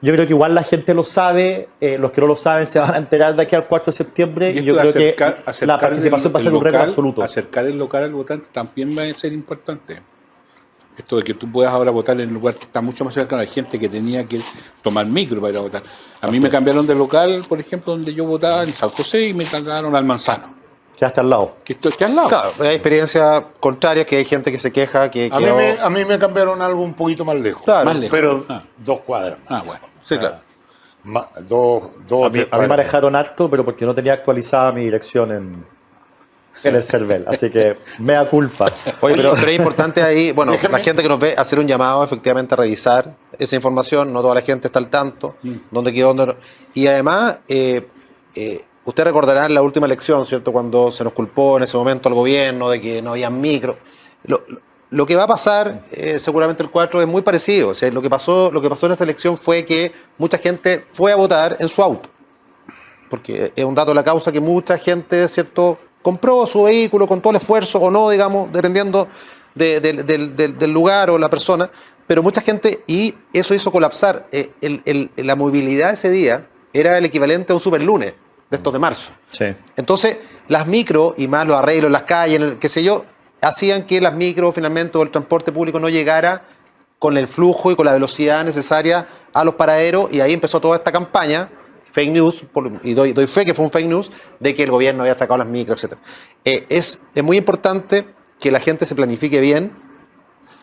Yo creo que igual la gente lo sabe, los que no lo saben se van a enterar de aquí al 4 de septiembre y yo creo que la participación va a ser un récord absoluto. Acercar el local al votante también va a ser importante. Esto de que tú puedas ahora votar en el lugar que está mucho más cercano. Hay gente que tenía que tomar micro para ir a votar. A mí me cambiaron de local, por ejemplo, donde yo votaba en San José y me trasladaron al Manzano. Que hasta al lado. Que estoy al lado. Claro, hay experiencias contrarias, que hay gente que se queja, que... A mí me cambiaron algo un poquito más lejos. Claro, más lejos. Pero 2 cuadras. Bueno. Sí, claro. Dos A mí me dejaron harto, pero porque no tenía actualizada mi dirección en el CERVEL. Así que mea culpa. Oye, pero es importante ahí, bueno, la gente que nos ve, hacer un llamado efectivamente a revisar esa información. No toda la gente está al tanto. ¿Dónde quedó? Dónde no. Y además, usted recordará en la última elección, ¿cierto? Cuando se nos culpó en ese momento al gobierno de que no había micro. Lo que va a pasar seguramente el 4 es muy parecido. O sea, lo que pasó en esa elección fue que mucha gente fue a votar en su auto. Porque es un dato de la causa que mucha gente, ¿cierto?, compró su vehículo con todo el esfuerzo o no, digamos, dependiendo del lugar o la persona. Pero mucha gente, y eso hizo colapsar. La movilidad ese día era el equivalente a un superlunes de estos de marzo. Sí. Entonces, las micro y más los arreglos en las calles, qué sé yo, hacían que las micro finalmente o el transporte público no llegara con el flujo y con la velocidad necesaria a los paraderos, y ahí empezó toda esta campaña, fake news, y doy fe que fue un fake news, de que el gobierno había sacado las micro, etc. Es muy importante que la gente se planifique bien,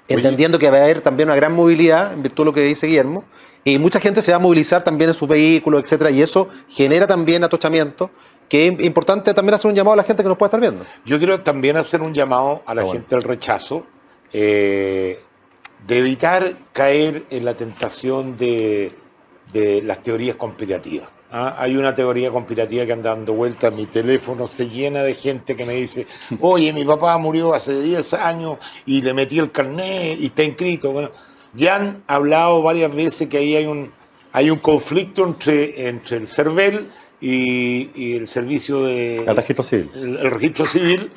entendiendo que va a haber también una gran movilidad, en virtud de lo que dice Guillermo, y mucha gente se va a movilizar también en sus vehículos, etcétera, y eso genera también atochamiento, que es importante también hacer un llamado a la gente que nos puede estar viendo. Yo quiero también hacer un llamado a la gente del rechazo, de evitar caer en la tentación de las teorías conspirativas. Hay una teoría conspirativa que anda dando vueltas, mi teléfono se llena de gente que me dice, oye, mi papá murió hace 10 años y le metí el carnet y está inscrito. Bueno, ya han hablado varias veces que ahí hay un conflicto entre el CERVEL y el servicio de... El registro civil. El registro civil,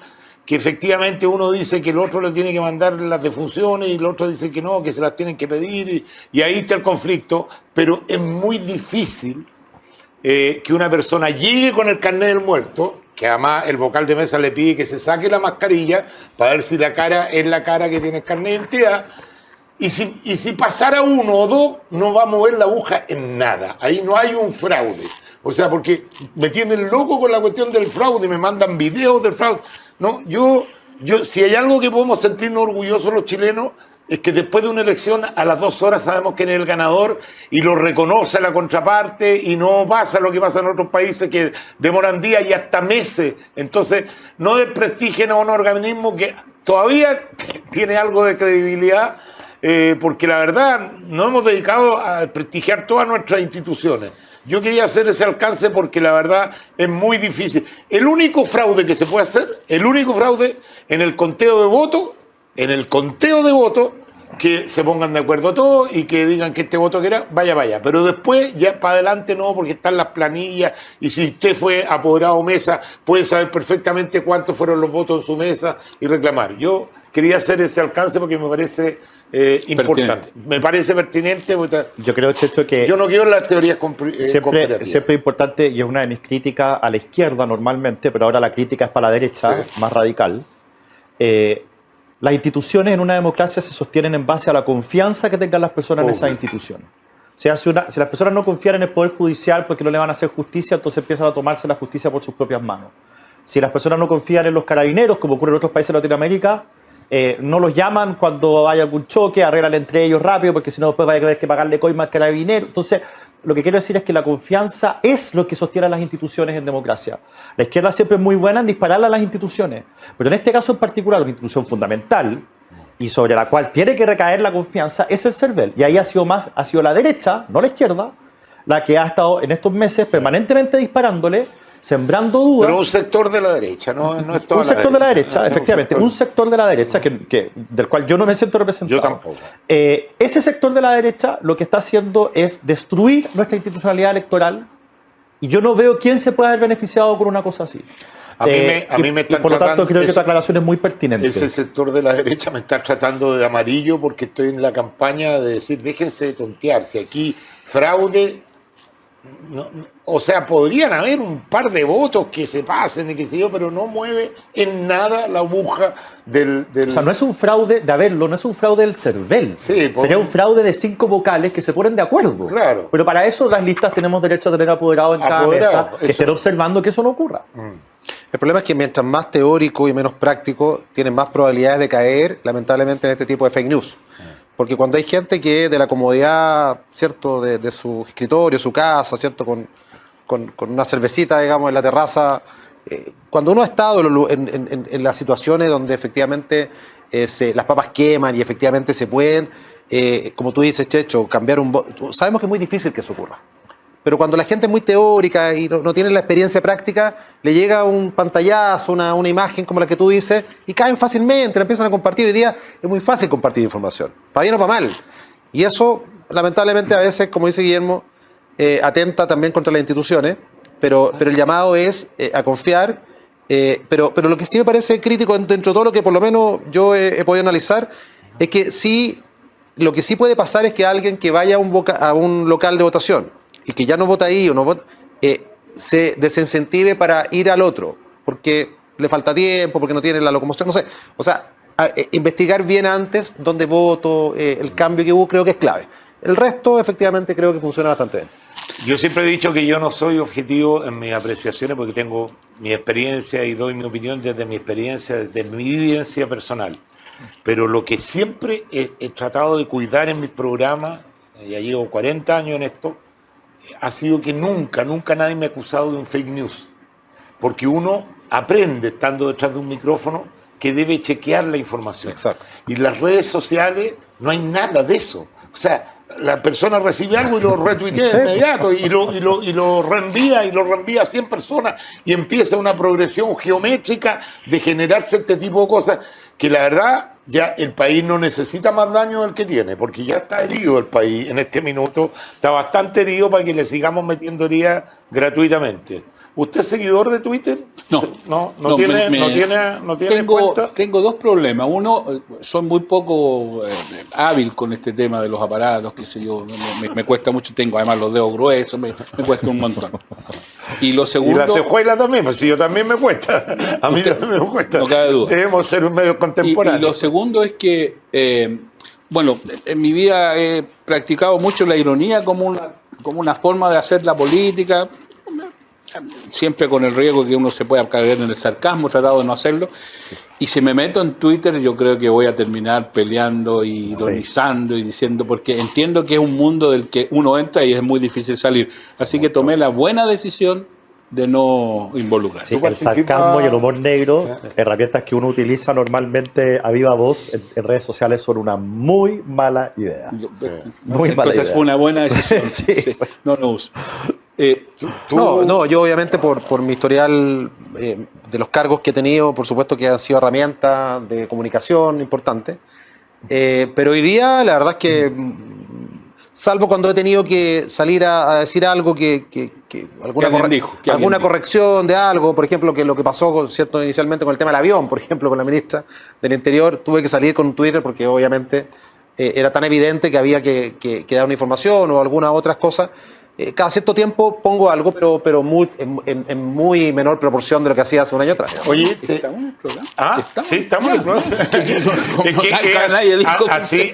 que efectivamente uno dice que el otro le tiene que mandar las defunciones y el otro dice que no, que se las tienen que pedir, y ahí está el conflicto, pero es muy difícil que una persona llegue con el carnet del muerto, que además el vocal de mesa le pide que se saque la mascarilla para ver si la cara es la cara que tiene el carnet de identidad, y si pasara uno o dos, no va a mover la aguja en nada, ahí no hay un fraude. O sea, porque me tienen loco con la cuestión del fraude, me mandan videos del fraude. No, yo, si hay algo que podemos sentirnos orgullosos los chilenos, es que después de una elección a las 2 horas sabemos quién es el ganador y lo reconoce la contraparte, y no pasa lo que pasa en otros países que demoran días y hasta meses. Entonces, no desprestigien a un organismo que todavía tiene algo de credibilidad, porque la verdad nos hemos dedicado a prestigiar todas nuestras instituciones. Yo quería hacer ese alcance porque la verdad es muy difícil. El único fraude que se puede hacer, en el conteo de votos, que se pongan de acuerdo todos y que digan que este voto que era, vaya. Pero después, ya para adelante no, porque están las planillas, y si usted fue apoderado mesa, puede saber perfectamente cuántos fueron los votos en su mesa y reclamar. Yo quería hacer ese alcance porque me parece importante. Me parece pertinente. Yo creo, Checho, que yo no quiero las teorías conspirativas. siempre es importante, y es una de mis críticas a la izquierda normalmente, pero ahora la crítica es para la derecha, más radical. Las instituciones en una democracia se sostienen en base a la confianza que tengan las personas en esas instituciones. Si las personas no confían en el Poder Judicial porque no le van a hacer justicia, entonces empiezan a tomarse la justicia por sus propias manos. Si las personas no confían en los carabineros, como ocurre en otros países de Latinoamérica, no los llaman cuando hay algún choque, arreglan entre ellos rápido, porque si no después va a haber que pagarle coima al carabinero. Entonces, lo que quiero decir es que la confianza es lo que sostiene a las instituciones en democracia. La izquierda siempre es muy buena en dispararle a las instituciones, pero en este caso en particular, una institución fundamental y sobre la cual tiene que recaer la confianza es el CERVEL. Y ahí ha sido la derecha, no la izquierda, la que ha estado en estos meses permanentemente disparándole, sembrando dudas. Pero un sector de la derecha, no es toda Un sector de la derecha, No, efectivamente. Un sector de la derecha del cual yo no me siento representado. Yo tampoco. Ese sector de la derecha lo que está haciendo es destruir nuestra institucionalidad electoral y yo no veo quién se puede haber beneficiado con una cosa así. A mí me están por lo tanto, tratando- creo que tu ese- aclaración es muy pertinente. Ese sector de la derecha me está tratando de amarillo porque estoy en la campaña de decir, déjense de tontear, si aquí fraude, o sea, podrían haber un par de votos que se pasen y qué sé yo, pero no mueve en nada la aguja del... O sea, no es un fraude de haberlo, no es un fraude del CERVEL. Sí, Sería un fraude de 5 vocales que se ponen de acuerdo. Claro. Pero para eso las listas tenemos derecho a tener apoderados en cada Apoderado, mesa que eso. estén observando que eso no ocurra. El problema es que mientras más teórico y menos práctico, tienen más probabilidades de caer, lamentablemente, en este tipo de fake news. Porque cuando hay gente que de la comodidad, ¿cierto?, de su escritorio, su casa, ¿cierto?, con una cervecita, digamos, en la terraza, cuando uno ha estado en las situaciones donde efectivamente las papas queman y efectivamente se pueden, como tú dices, Checho, cambiar un voto, sabemos que es muy difícil que eso ocurra. Pero cuando la gente es muy teórica y no tiene la experiencia práctica, le llega un pantallazo, una imagen como la que tú dices, y caen fácilmente, la empiezan a compartir. Hoy día es muy fácil compartir información, para bien o para mal. Y eso, lamentablemente, a veces, como dice Guillermo, atenta también contra las instituciones, pero el llamado es a confiar. Pero lo que sí me parece crítico dentro de todo lo que por lo menos yo he podido analizar, es que sí, lo que sí puede pasar es que alguien que vaya a un local de votación y que ya no vota ahí o no vota, se desincentive para ir al otro, porque le falta tiempo, porque no tiene la locomoción, no sé. O sea, investigar bien antes dónde voto, el cambio que hubo, creo que es clave. El resto, efectivamente, creo que funciona bastante bien. Yo siempre he dicho que yo no soy objetivo en mis apreciaciones porque tengo mi experiencia y doy mi opinión desde mi experiencia, desde mi vivencia personal. Pero lo que siempre he tratado de cuidar en mis programas, ya llevo 40 años en esto, ha sido que nunca nadie me ha acusado de un fake news. Porque uno aprende, estando detrás de un micrófono, que debe chequear la información. Exacto. Y en las redes sociales no hay nada de eso. O sea, la persona recibe algo y lo retuitea de inmediato y lo reenvía a 100 personas y empieza una progresión geométrica de generarse este tipo de cosas que la verdad ya el país no necesita más daño del que tiene, porque ya está herido el país en este minuto, está bastante herido para que le sigamos metiendo heridas gratuitamente. ¿Usted es seguidor de Twitter? No. No tiene cuenta. Tengo dos problemas. Uno, soy muy poco hábil con este tema de los aparatos, qué sé yo. Me cuesta mucho. Tengo además los dedos gruesos, me cuesta un montón. Y lo Y segundo... la cejuela también, pues si yo también me cuesta. A mí también me cuesta. No cabe duda. Debemos ser un medio Y contemporáneo. lo segundo es que, bueno, en mi vida he practicado mucho la ironía como una forma de hacer la política, siempre con el riesgo que uno se pueda caer en el sarcasmo, he tratado de no hacerlo. Y si me meto en Twitter, yo creo que voy a terminar peleando y ironizando y diciendo, porque entiendo que es un mundo del que uno entra y es muy difícil salir. Así que tomé la buena decisión de no involucrar. Sí, ¿Tú el participas? sarcasmo y el humor negro, herramientas que uno utiliza normalmente a viva voz en redes sociales, son una muy mala idea. Muy mala Entonces idea. fue una buena decisión. Sí, sí. No lo uso. No, yo obviamente por mi historial de los cargos que he tenido, por supuesto que han sido herramientas de comunicación importantes, pero hoy día la verdad es que, salvo cuando he tenido que salir a decir algo alguna corrección de algo, por ejemplo, que lo que pasó cierto inicialmente con el tema del avión, por ejemplo, con la ministra del Interior, tuve que salir con Twitter porque obviamente era tan evidente que había que dar una información o algunas otras cosas. cada cierto tiempo pongo algo, pero muy, en muy menor proporción de lo que hacía hace un año atrás. Oye, ¿Estamos en el programa? sí, estamos en el programa. Nadie dijo así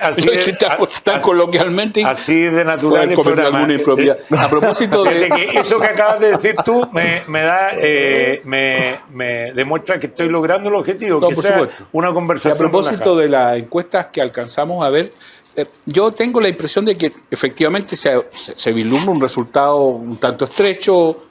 tan coloquialmente. así de natural el cometer programa. alguna impropiedad. A propósito Fíjate de... que eso que acabas de decir tú me demuestra que estoy logrando el objetivo, No, que por sea supuesto. una Y a conversación propósito relajada. de las encuestas que alcanzamos a ver, yo tengo la impresión de que efectivamente se vislumbra un resultado un tanto estrecho.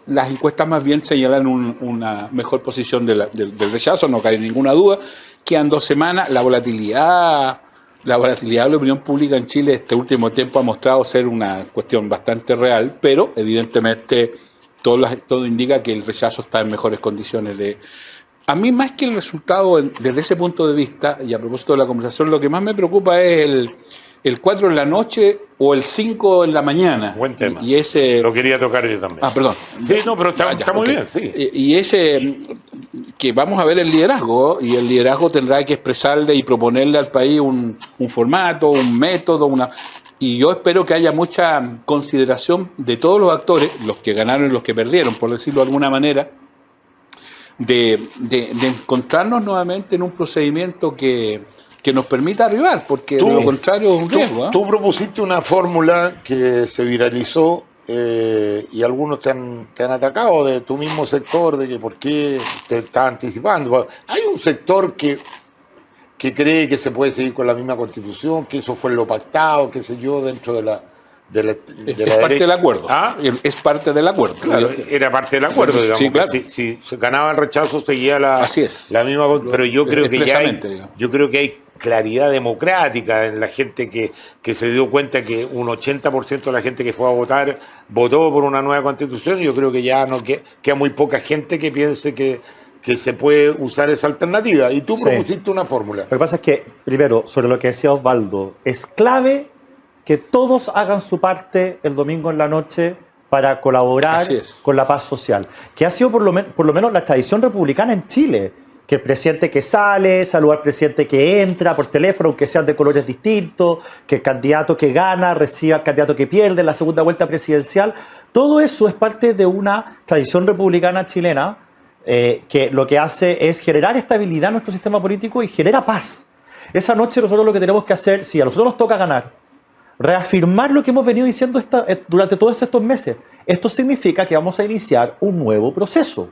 Las encuestas más bien señalan una mejor posición del rechazo, no cabe ninguna duda. Quedan 2 semanas, la volatilidad de la opinión pública en Chile este último tiempo ha mostrado ser una cuestión bastante real, pero evidentemente todo indica que el rechazo está en mejores condiciones de... A mí, más que el resultado desde ese punto de vista, y a propósito de la conversación, lo que más me preocupa es el 4 en la noche o el 5 en la mañana. Buen tema. Y ese... Lo quería tocar yo también. perdón. Sí, no, pero está muy ok. bien, sí. Y ese, que vamos a ver el liderazgo, y el liderazgo tendrá que expresarle y proponerle al país un formato, un método, y yo espero que haya mucha consideración de todos los actores, los que ganaron y los que perdieron, por decirlo de alguna manera, de encontrarnos nuevamente en un procedimiento que nos permita arribar, porque de lo contrario es un riesgo. Tú propusiste una fórmula que se viralizó y algunos te han atacado de tu mismo sector, de que por qué te estás anticipando. Hay un sector que cree que se puede seguir con la misma constitución, que eso fue lo pactado, qué sé yo, dentro de la Es parte del acuerdo. ¿Ah? Es parte del acuerdo. Claro, era parte del acuerdo, digamos. Sí, claro. Si se ganaba el rechazo, seguía Así es. la misma. Pero yo creo que ya Expresamente, digamos. yo creo que hay claridad democrática en la gente que se dio cuenta que un 80% de la gente que fue a votar votó por una nueva constitución. Y yo creo que ya no queda muy poca gente que piense que se puede usar esa alternativa. Y tú Sí. propusiste una fórmula. Lo que pasa es que, primero, sobre lo que decía Osvaldo, es clave que todos hagan su parte el domingo en la noche para colaborar Así es. con la paz social, que ha sido por lo menos la tradición republicana en Chile, que el presidente que sale, saluda al presidente que entra por teléfono, aunque sean de colores distintos, que el candidato que gana reciba al candidato que pierde en la segunda vuelta presidencial. Todo eso es parte de una tradición republicana chilena que lo que hace es generar estabilidad en nuestro sistema político y genera paz. Esa noche nosotros lo que tenemos que hacer, si a nosotros nos toca ganar, reafirmar lo que hemos venido diciendo durante todos estos meses. Esto significa que vamos a iniciar un nuevo proceso.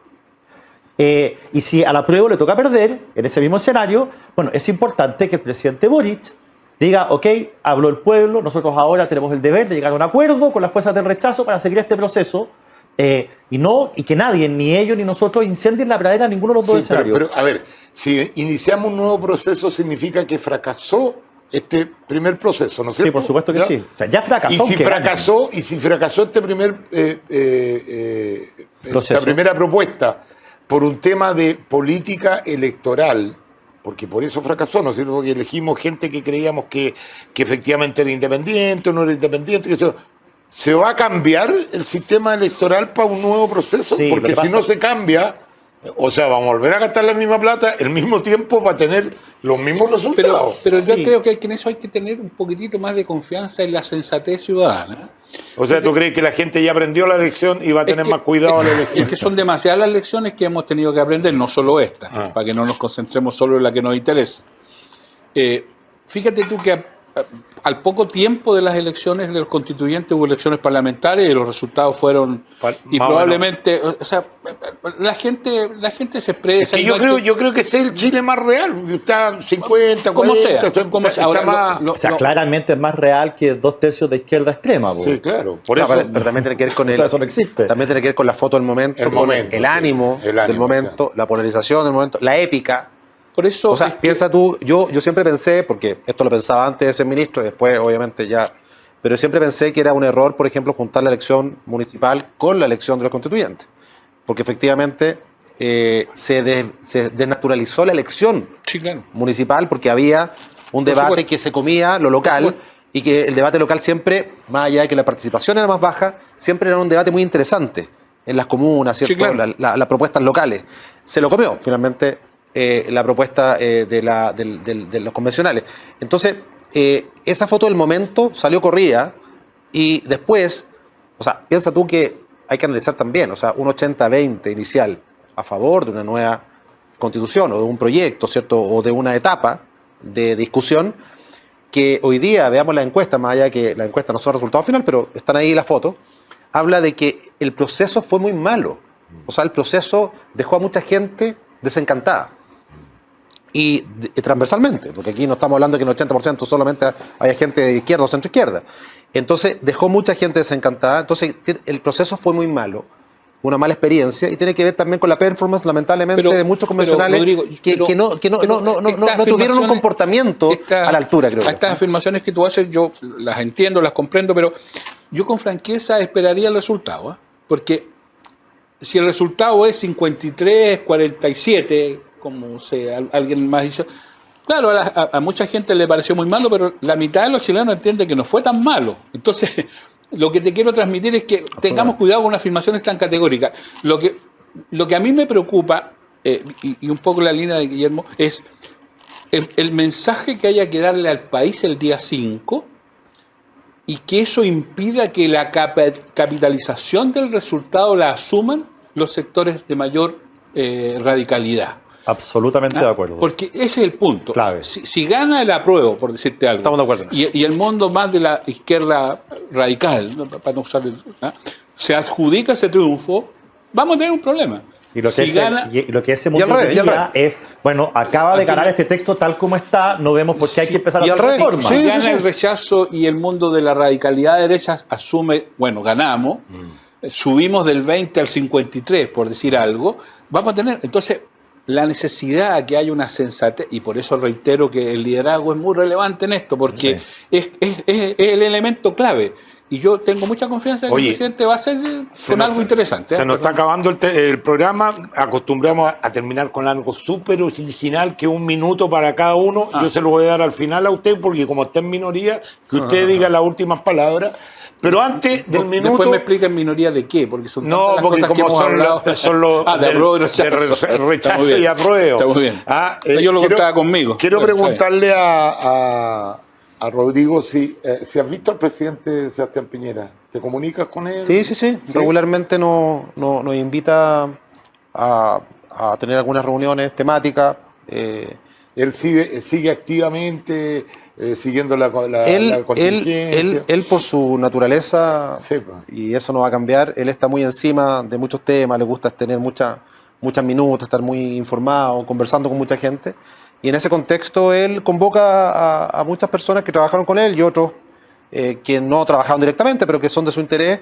Y si a la prueba le toca perder, en ese mismo escenario, bueno, es importante que el presidente Boric diga, ok, habló el pueblo, nosotros ahora tenemos el deber de llegar a un acuerdo con las fuerzas del rechazo para seguir este proceso, y que nadie, ni ellos ni nosotros, incendien la pradera en ninguno de los dos Sí, escenarios. pero, a ver, si iniciamos un nuevo proceso, significa que fracasó este primer proceso, ¿no es cierto? Sí, por supuesto que ¿Ya? sí. O sea, ya fracasó. Y si aunque gane. fracasó este primer Proceso. esta primera propuesta por un tema de política electoral, porque por eso fracasó, ¿no es cierto? Porque elegimos gente que creíamos que efectivamente era independiente o no era independiente, que eso, ¿se va a cambiar el sistema electoral para un nuevo proceso? Sí, lo Porque que si pasa- no se cambia, o sea, vamos a volver a gastar la misma plata, el mismo tiempo para tener los mismos resultados. Pero yo Sí. creo que en eso hay que tener un poquitito más de confianza en la sensatez ciudadana. O sea, ¿tú crees que la gente ya aprendió la lección y va a tener Es que- más cuidado al elegir? Es que son demasiadas las lecciones que hemos tenido que aprender, no solo esta, para que no nos concentremos solo en la que nos interesa. Fíjate tú que al poco tiempo de las elecciones de los constituyentes hubo elecciones parlamentarias y los resultados fueron y Más o probablemente, o sea, la gente se expresa. Que y no hay yo creo que ese es el Chile más real, porque está 50, Como 40, sea, como sea. está Ahora, más... lo- O sea, claramente es más real que 2/3 de izquierda extrema. po. Sí, claro, por No, eso... pero también tiene que ver con O sea, eso no existe. También tiene que ver con la foto del momento, El con momento, el sí. ánimo El del ánimo, momento, la polarización del momento, la épica. Por eso O sea, es que- piensa tú, yo siempre pensé, porque esto lo pensaba antes de ser ministro, y después obviamente ya, pero siempre pensé que era un error, por ejemplo, juntar la elección municipal con la elección de los constituyentes, porque efectivamente se desnaturalizó la elección sí, claro. municipal porque había un Por debate supuesto. que se comía lo local supuesto. y que el debate local siempre, más allá de que la participación era más baja, siempre era un debate muy interesante en las comunas, ¿cierto? Sí, claro. Las propuestas locales. Se lo comió finalmente la propuesta de los convencionales. Entonces, esa foto del momento salió corrida y después O sea, piensa tú que hay que analizar también, o sea, un 80-20 inicial a favor de una nueva constitución o de un proyecto, ¿cierto? O de una etapa de discusión, que hoy día, veamos la encuesta, más allá de que la encuesta no son resultados final, pero están ahí las fotos, habla de que el proceso fue muy malo. O sea, el proceso dejó a mucha gente desencantada. Y transversalmente, porque aquí no estamos hablando de que en el 80% solamente haya gente de izquierda o centro-izquierda. Entonces, dejó mucha gente desencantada. Entonces, el proceso fue muy malo, una mala experiencia, y tiene que ver también con la performance, lamentablemente, de muchos convencionales Rodrigo, que no tuvieron un comportamiento a la altura, creo. Estas afirmaciones que tú haces, yo las entiendo, las comprendo, pero yo con franqueza esperaría el resultado, ¿eh? Porque si el resultado es 53-47, como alguien más dice, claro, a mucha gente le pareció muy malo, pero la mitad de los chilenos entiende que no fue tan malo. Entonces, lo que te quiero transmitir es que tengamos cuidado con afirmaciones tan categóricas. Lo que a mí me preocupa, y un poco la línea de Guillermo, es el mensaje que haya que darle al país el día 5, y que eso impida que la capitalización del resultado la asuman los sectores de mayor radicalidad. Absolutamente de acuerdo. Porque ese es el punto. Clave. Si gana el apruebo, por decirte algo, Estamos de acuerdo en eso. y el mundo más de la izquierda radical, ¿no? Para no usar se adjudica ese triunfo, vamos a tener un problema. Y lo que, lo que ese Y al mundo revés, diría es, bueno, acaba de ganar este texto tal como está, no vemos por qué hay que empezar a hacer reformas. Si gana el rechazo y el mundo de la radicalidad de derechas asume, bueno, ganamos, subimos del 20 al 53, por decir algo, vamos a tener, entonces, la necesidad de que haya una sensatez, y por eso reitero que el liderazgo es muy relevante en esto, porque es el elemento clave. Y yo tengo mucha confianza en que el presidente va a hacer con algo interesante. Se nos está acabando el programa. Acostumbramos a terminar con algo súper original, que 1 minuto para cada uno. Yo se lo voy a dar al final a usted, porque como está en minoría, que usted diga las últimas palabras. Pero antes del minuto... Después me explica en minoría de qué, porque son no, porque como son los de apruebo y rechazo y apruebo. Está muy bien. Yo lo contaba conmigo. Quiero preguntarle a Rodrigo si has visto al presidente Sebastián Piñera. ¿Te comunicas con él? Sí. Regularmente nos invita a tener algunas reuniones temáticas. Él sigue activamente siguiendo la contingencia. Él por su naturaleza, Sí, pues. y eso no va a cambiar, él está muy encima de muchos temas, le gusta tener muchas minutos, estar muy informado, conversando con mucha gente. Y en ese contexto él convoca a muchas personas que trabajaron con él y otros que no trabajaron directamente, pero que son de su interés,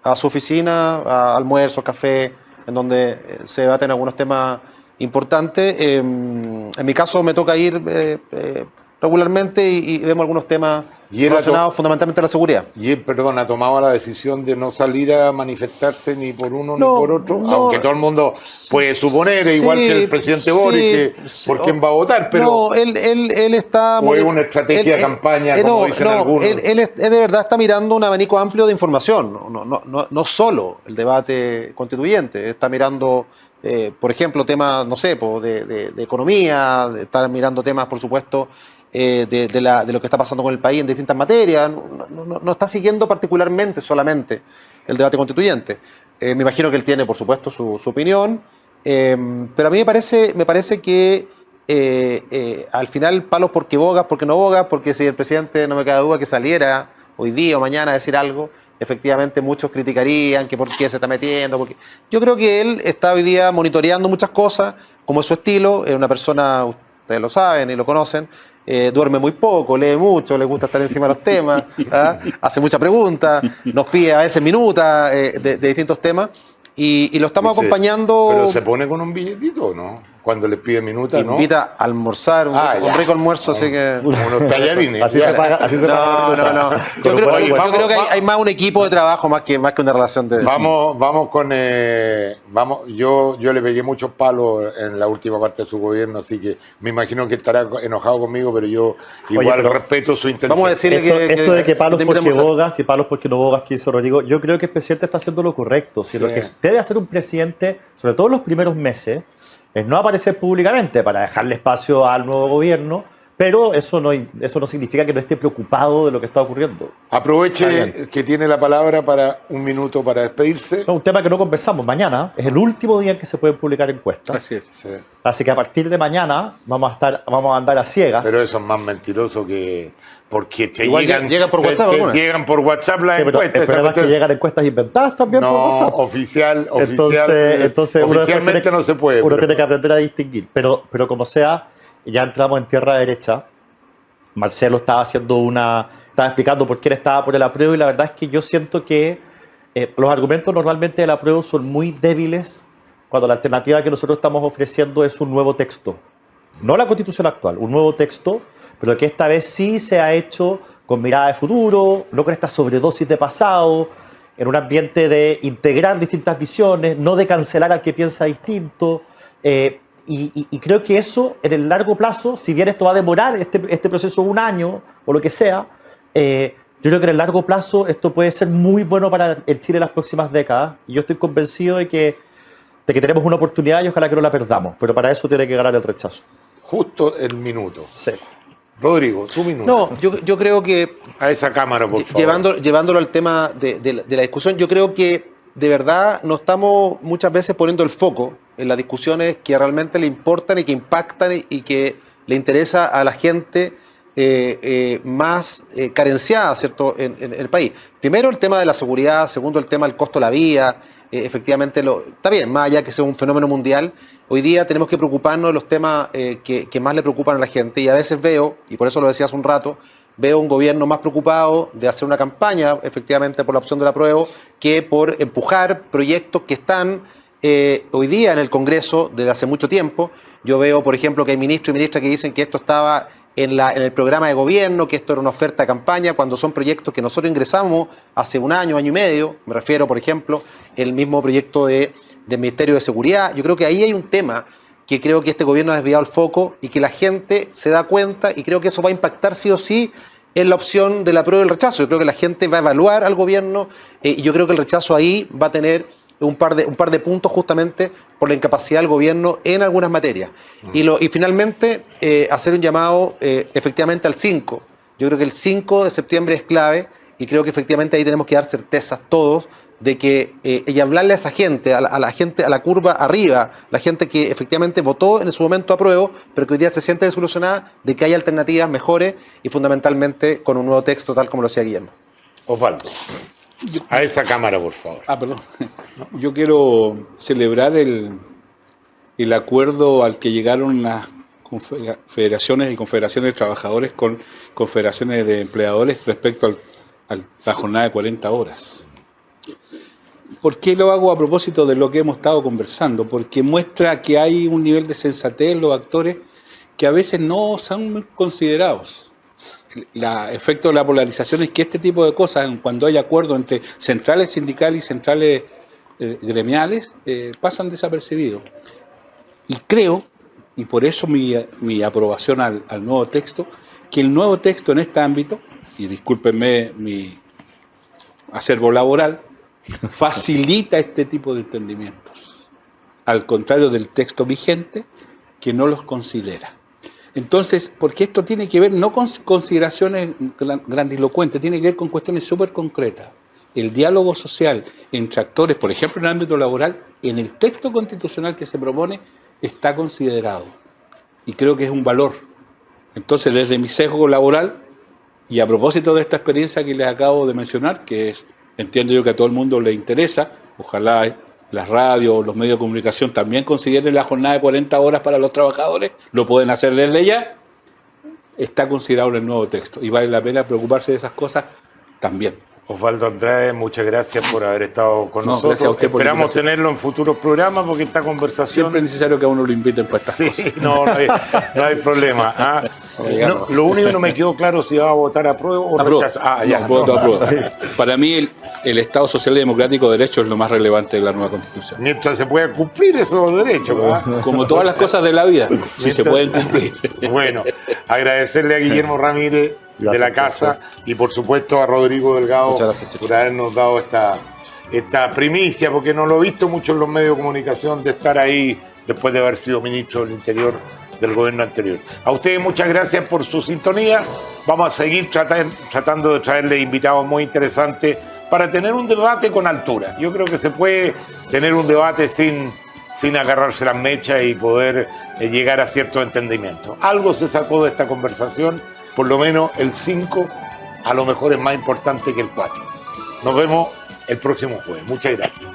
a su oficina, a almuerzo, café, en donde se debaten algunos temas importantes. En mi caso me toca ir regularmente y vemos algunos temas relacionados fundamentalmente a la seguridad. Y él, perdón, ha tomado la decisión de no salir a manifestarse ni por uno ni por otro, aunque todo el mundo puede suponer, igual que el presidente Boric, por quién va a votar, pero... No, él está... O es una estrategia de campaña, como dicen algunos. Él de verdad está mirando un abanico amplio de información, no solo el debate constituyente, está mirando... por ejemplo, temas, no sé, de economía, está mirando temas, por supuesto, de lo que está pasando con el país en distintas materias. No está siguiendo particularmente solamente el debate constituyente. Me imagino que él tiene, por supuesto, su opinión, pero a mí me parece que al final palos porque bogas, porque no bogas, porque si el presidente, no me cabe duda, que saliera hoy día o mañana a decir algo, efectivamente muchos criticarían que por qué se está metiendo. Porque... Yo creo que él está hoy día monitoreando muchas cosas, como es su estilo. Es una persona, ustedes lo saben y lo conocen, duerme muy poco, lee mucho, le gusta estar encima de los temas, hace muchas preguntas, nos pide a veces minutas de distintos temas, y lo estamos acompañando. Pero se pone con un billetito, ¿no? Cuando le pide minutas, ¿no? Invita a almorzar, un rico almuerzo, así que... Unos tallarines. Así se paga. No. Yo creo que hay más un equipo de trabajo más que una relación de... Vamos con... yo le pegué muchos palos en la última parte de su gobierno, así que me imagino que estará enojado conmigo, pero yo igual respeto su inteligencia. Vamos a decirle esto de que palos porque bogas y palos porque no bogas, que hizo Rodrigo, yo creo que el presidente está haciendo lo correcto. Si lo que debe hacer un presidente, sobre todo en los primeros meses, es no aparecer públicamente para dejarle espacio al nuevo gobierno, Pero eso no significa que no esté preocupado de lo que está ocurriendo. Aproveche que tiene la palabra para un minuto para despedirse. No, un tema que no conversamos. Mañana es el último día en que se pueden publicar encuestas. Así es. Sí. Así que a partir de mañana vamos a andar a ciegas. Pero eso es más mentiroso que... Porque te Igual llegan por WhatsApp, te algunas. llegan por WhatsApp las Sí, pero encuestas. el problema es que llegan encuestas inventadas también por No, WhatsApp. oficialmente uno no se puede. Uno pero- tiene que aprender a distinguir. Pero como sea, ya entramos en tierra derecha. Marcelo estaba explicando por qué él estaba por el apruebo, y la verdad es que yo siento que los argumentos normalmente del apruebo son muy débiles cuando la alternativa que nosotros estamos ofreciendo es un nuevo texto. No la Constitución actual, un nuevo texto, pero que esta vez sí se ha hecho con mirada de futuro, no con esta sobredosis de pasado, en un ambiente de integrar distintas visiones, no de cancelar al que piensa distinto. Y creo que eso, en el largo plazo, si bien esto va a demorar este proceso un año o lo que sea, yo creo que en el largo plazo esto puede ser muy bueno para el Chile en las próximas décadas. Y yo estoy convencido de que tenemos una oportunidad y ojalá que no la perdamos. Pero para eso tiene que ganar el rechazo. Justo el minuto. Sí. Rodrigo, tu minuto. No, yo creo que A esa cámara, por favor. llevándolo al tema de la discusión, yo creo que de verdad no estamos muchas veces poniendo el foco en las discusiones que realmente le importan y que impactan y que le interesa a la gente más carenciada, ¿cierto?, en el país. Primero, el tema de la seguridad. Segundo, el tema del costo de la vida. Efectivamente, está bien, más allá que sea un fenómeno mundial, hoy día tenemos que preocuparnos de los temas que más le preocupan a la gente, y a veces veo, y por eso lo decía hace un rato, veo un gobierno más preocupado de hacer una campaña, efectivamente, por la opción del apruebo, que por empujar proyectos que están hoy día en el Congreso desde hace mucho tiempo. Yo veo, por ejemplo, que hay ministros y ministras que dicen que esto estaba en el programa de gobierno, que esto era una oferta de campaña, cuando son proyectos que nosotros ingresamos hace un año y medio. Me refiero, por ejemplo, el mismo proyecto del Ministerio de Seguridad. Yo creo que ahí hay un tema que creo que este gobierno ha desviado el foco y que la gente se da cuenta, y creo que eso va a impactar sí o sí en la opción del apruebo y el rechazo. Yo creo que la gente va a evaluar al gobierno, y yo creo que el rechazo ahí va a tener un par de puntos justamente por la incapacidad del gobierno en algunas materias. Y finalmente, hacer un llamado efectivamente al 5. Yo creo que el 5 de septiembre es clave, y creo que efectivamente ahí tenemos que dar certezas todos de que y hablarle a esa gente, a la gente, a la curva arriba, la gente que efectivamente votó en su momento apruebo, pero que hoy día se siente desilusionada, de que hay alternativas mejores y fundamentalmente con un nuevo texto, tal como lo decía Guillermo. Osvaldo, a esa cámara, por favor. Perdón. Yo quiero celebrar el acuerdo al que llegaron las federaciones y confederaciones de trabajadores con confederaciones de empleadores respecto a la jornada de 40 horas. ¿Por qué lo hago a propósito de lo que hemos estado conversando? Porque muestra que hay un nivel de sensatez en los actores que a veces no son muy considerados. El efecto de la polarización es que este tipo de cosas, cuando hay acuerdo entre centrales sindicales y centrales gremiales, pasan desapercibidos. Y creo, y por eso mi aprobación al nuevo texto, que el nuevo texto en este ámbito, y discúlpenme mi acervo laboral, facilita este tipo de entendimientos, al contrario del texto vigente, que no los considera. Entonces, porque esto tiene que ver no con consideraciones grandilocuentes, tiene que ver con cuestiones súper concretas. El diálogo social entre actores, por ejemplo, en el ámbito laboral, en el texto constitucional que se propone, está considerado. Y creo que es un valor. Entonces, desde mi sesgo laboral, y a propósito de esta experiencia que les acabo de mencionar, que es, entiendo yo que a todo el mundo le interesa, ojalá las radios, los medios de comunicación también consideren la jornada de 40 horas para los trabajadores, lo pueden hacer desde ya, está considerado en el nuevo texto y vale la pena preocuparse de esas cosas también. Osvaldo Andrade, muchas gracias por haber estado con nosotros. Gracias a usted por la Esperamos invitación. tenerlo en futuros programas porque esta conversación... Siempre es necesario que a uno lo inviten para estas Sí, cosas. no hay problema. No, lo único que no me quedó claro si va a votar apruebo o Apruebo. rechazo. No, voto apruebo. Para mí el Estado Social y Democrático de Derecho es lo más relevante de la nueva Constitución. Mientras se pueda cumplir esos derechos. Como todas las cosas de la vida, si se pueden cumplir. Bueno, agradecerle a Guillermo Ramírez de la Casa y por supuesto a Rodrigo Delgado Muchas gracias, chicos, por habernos dado esta primicia, porque no lo he visto mucho en los medios de comunicación de estar ahí después de haber sido ministro del Interior del gobierno anterior. A ustedes muchas gracias por su sintonía. Vamos a seguir tratando de traerles invitados muy interesantes para tener un debate con altura. Yo creo que se puede tener un debate sin agarrarse las mechas y poder llegar a cierto entendimiento. Algo se sacó de esta conversación, por lo menos el 5 a lo mejor es más importante que el 4. Nos vemos el próximo jueves. Muchas gracias.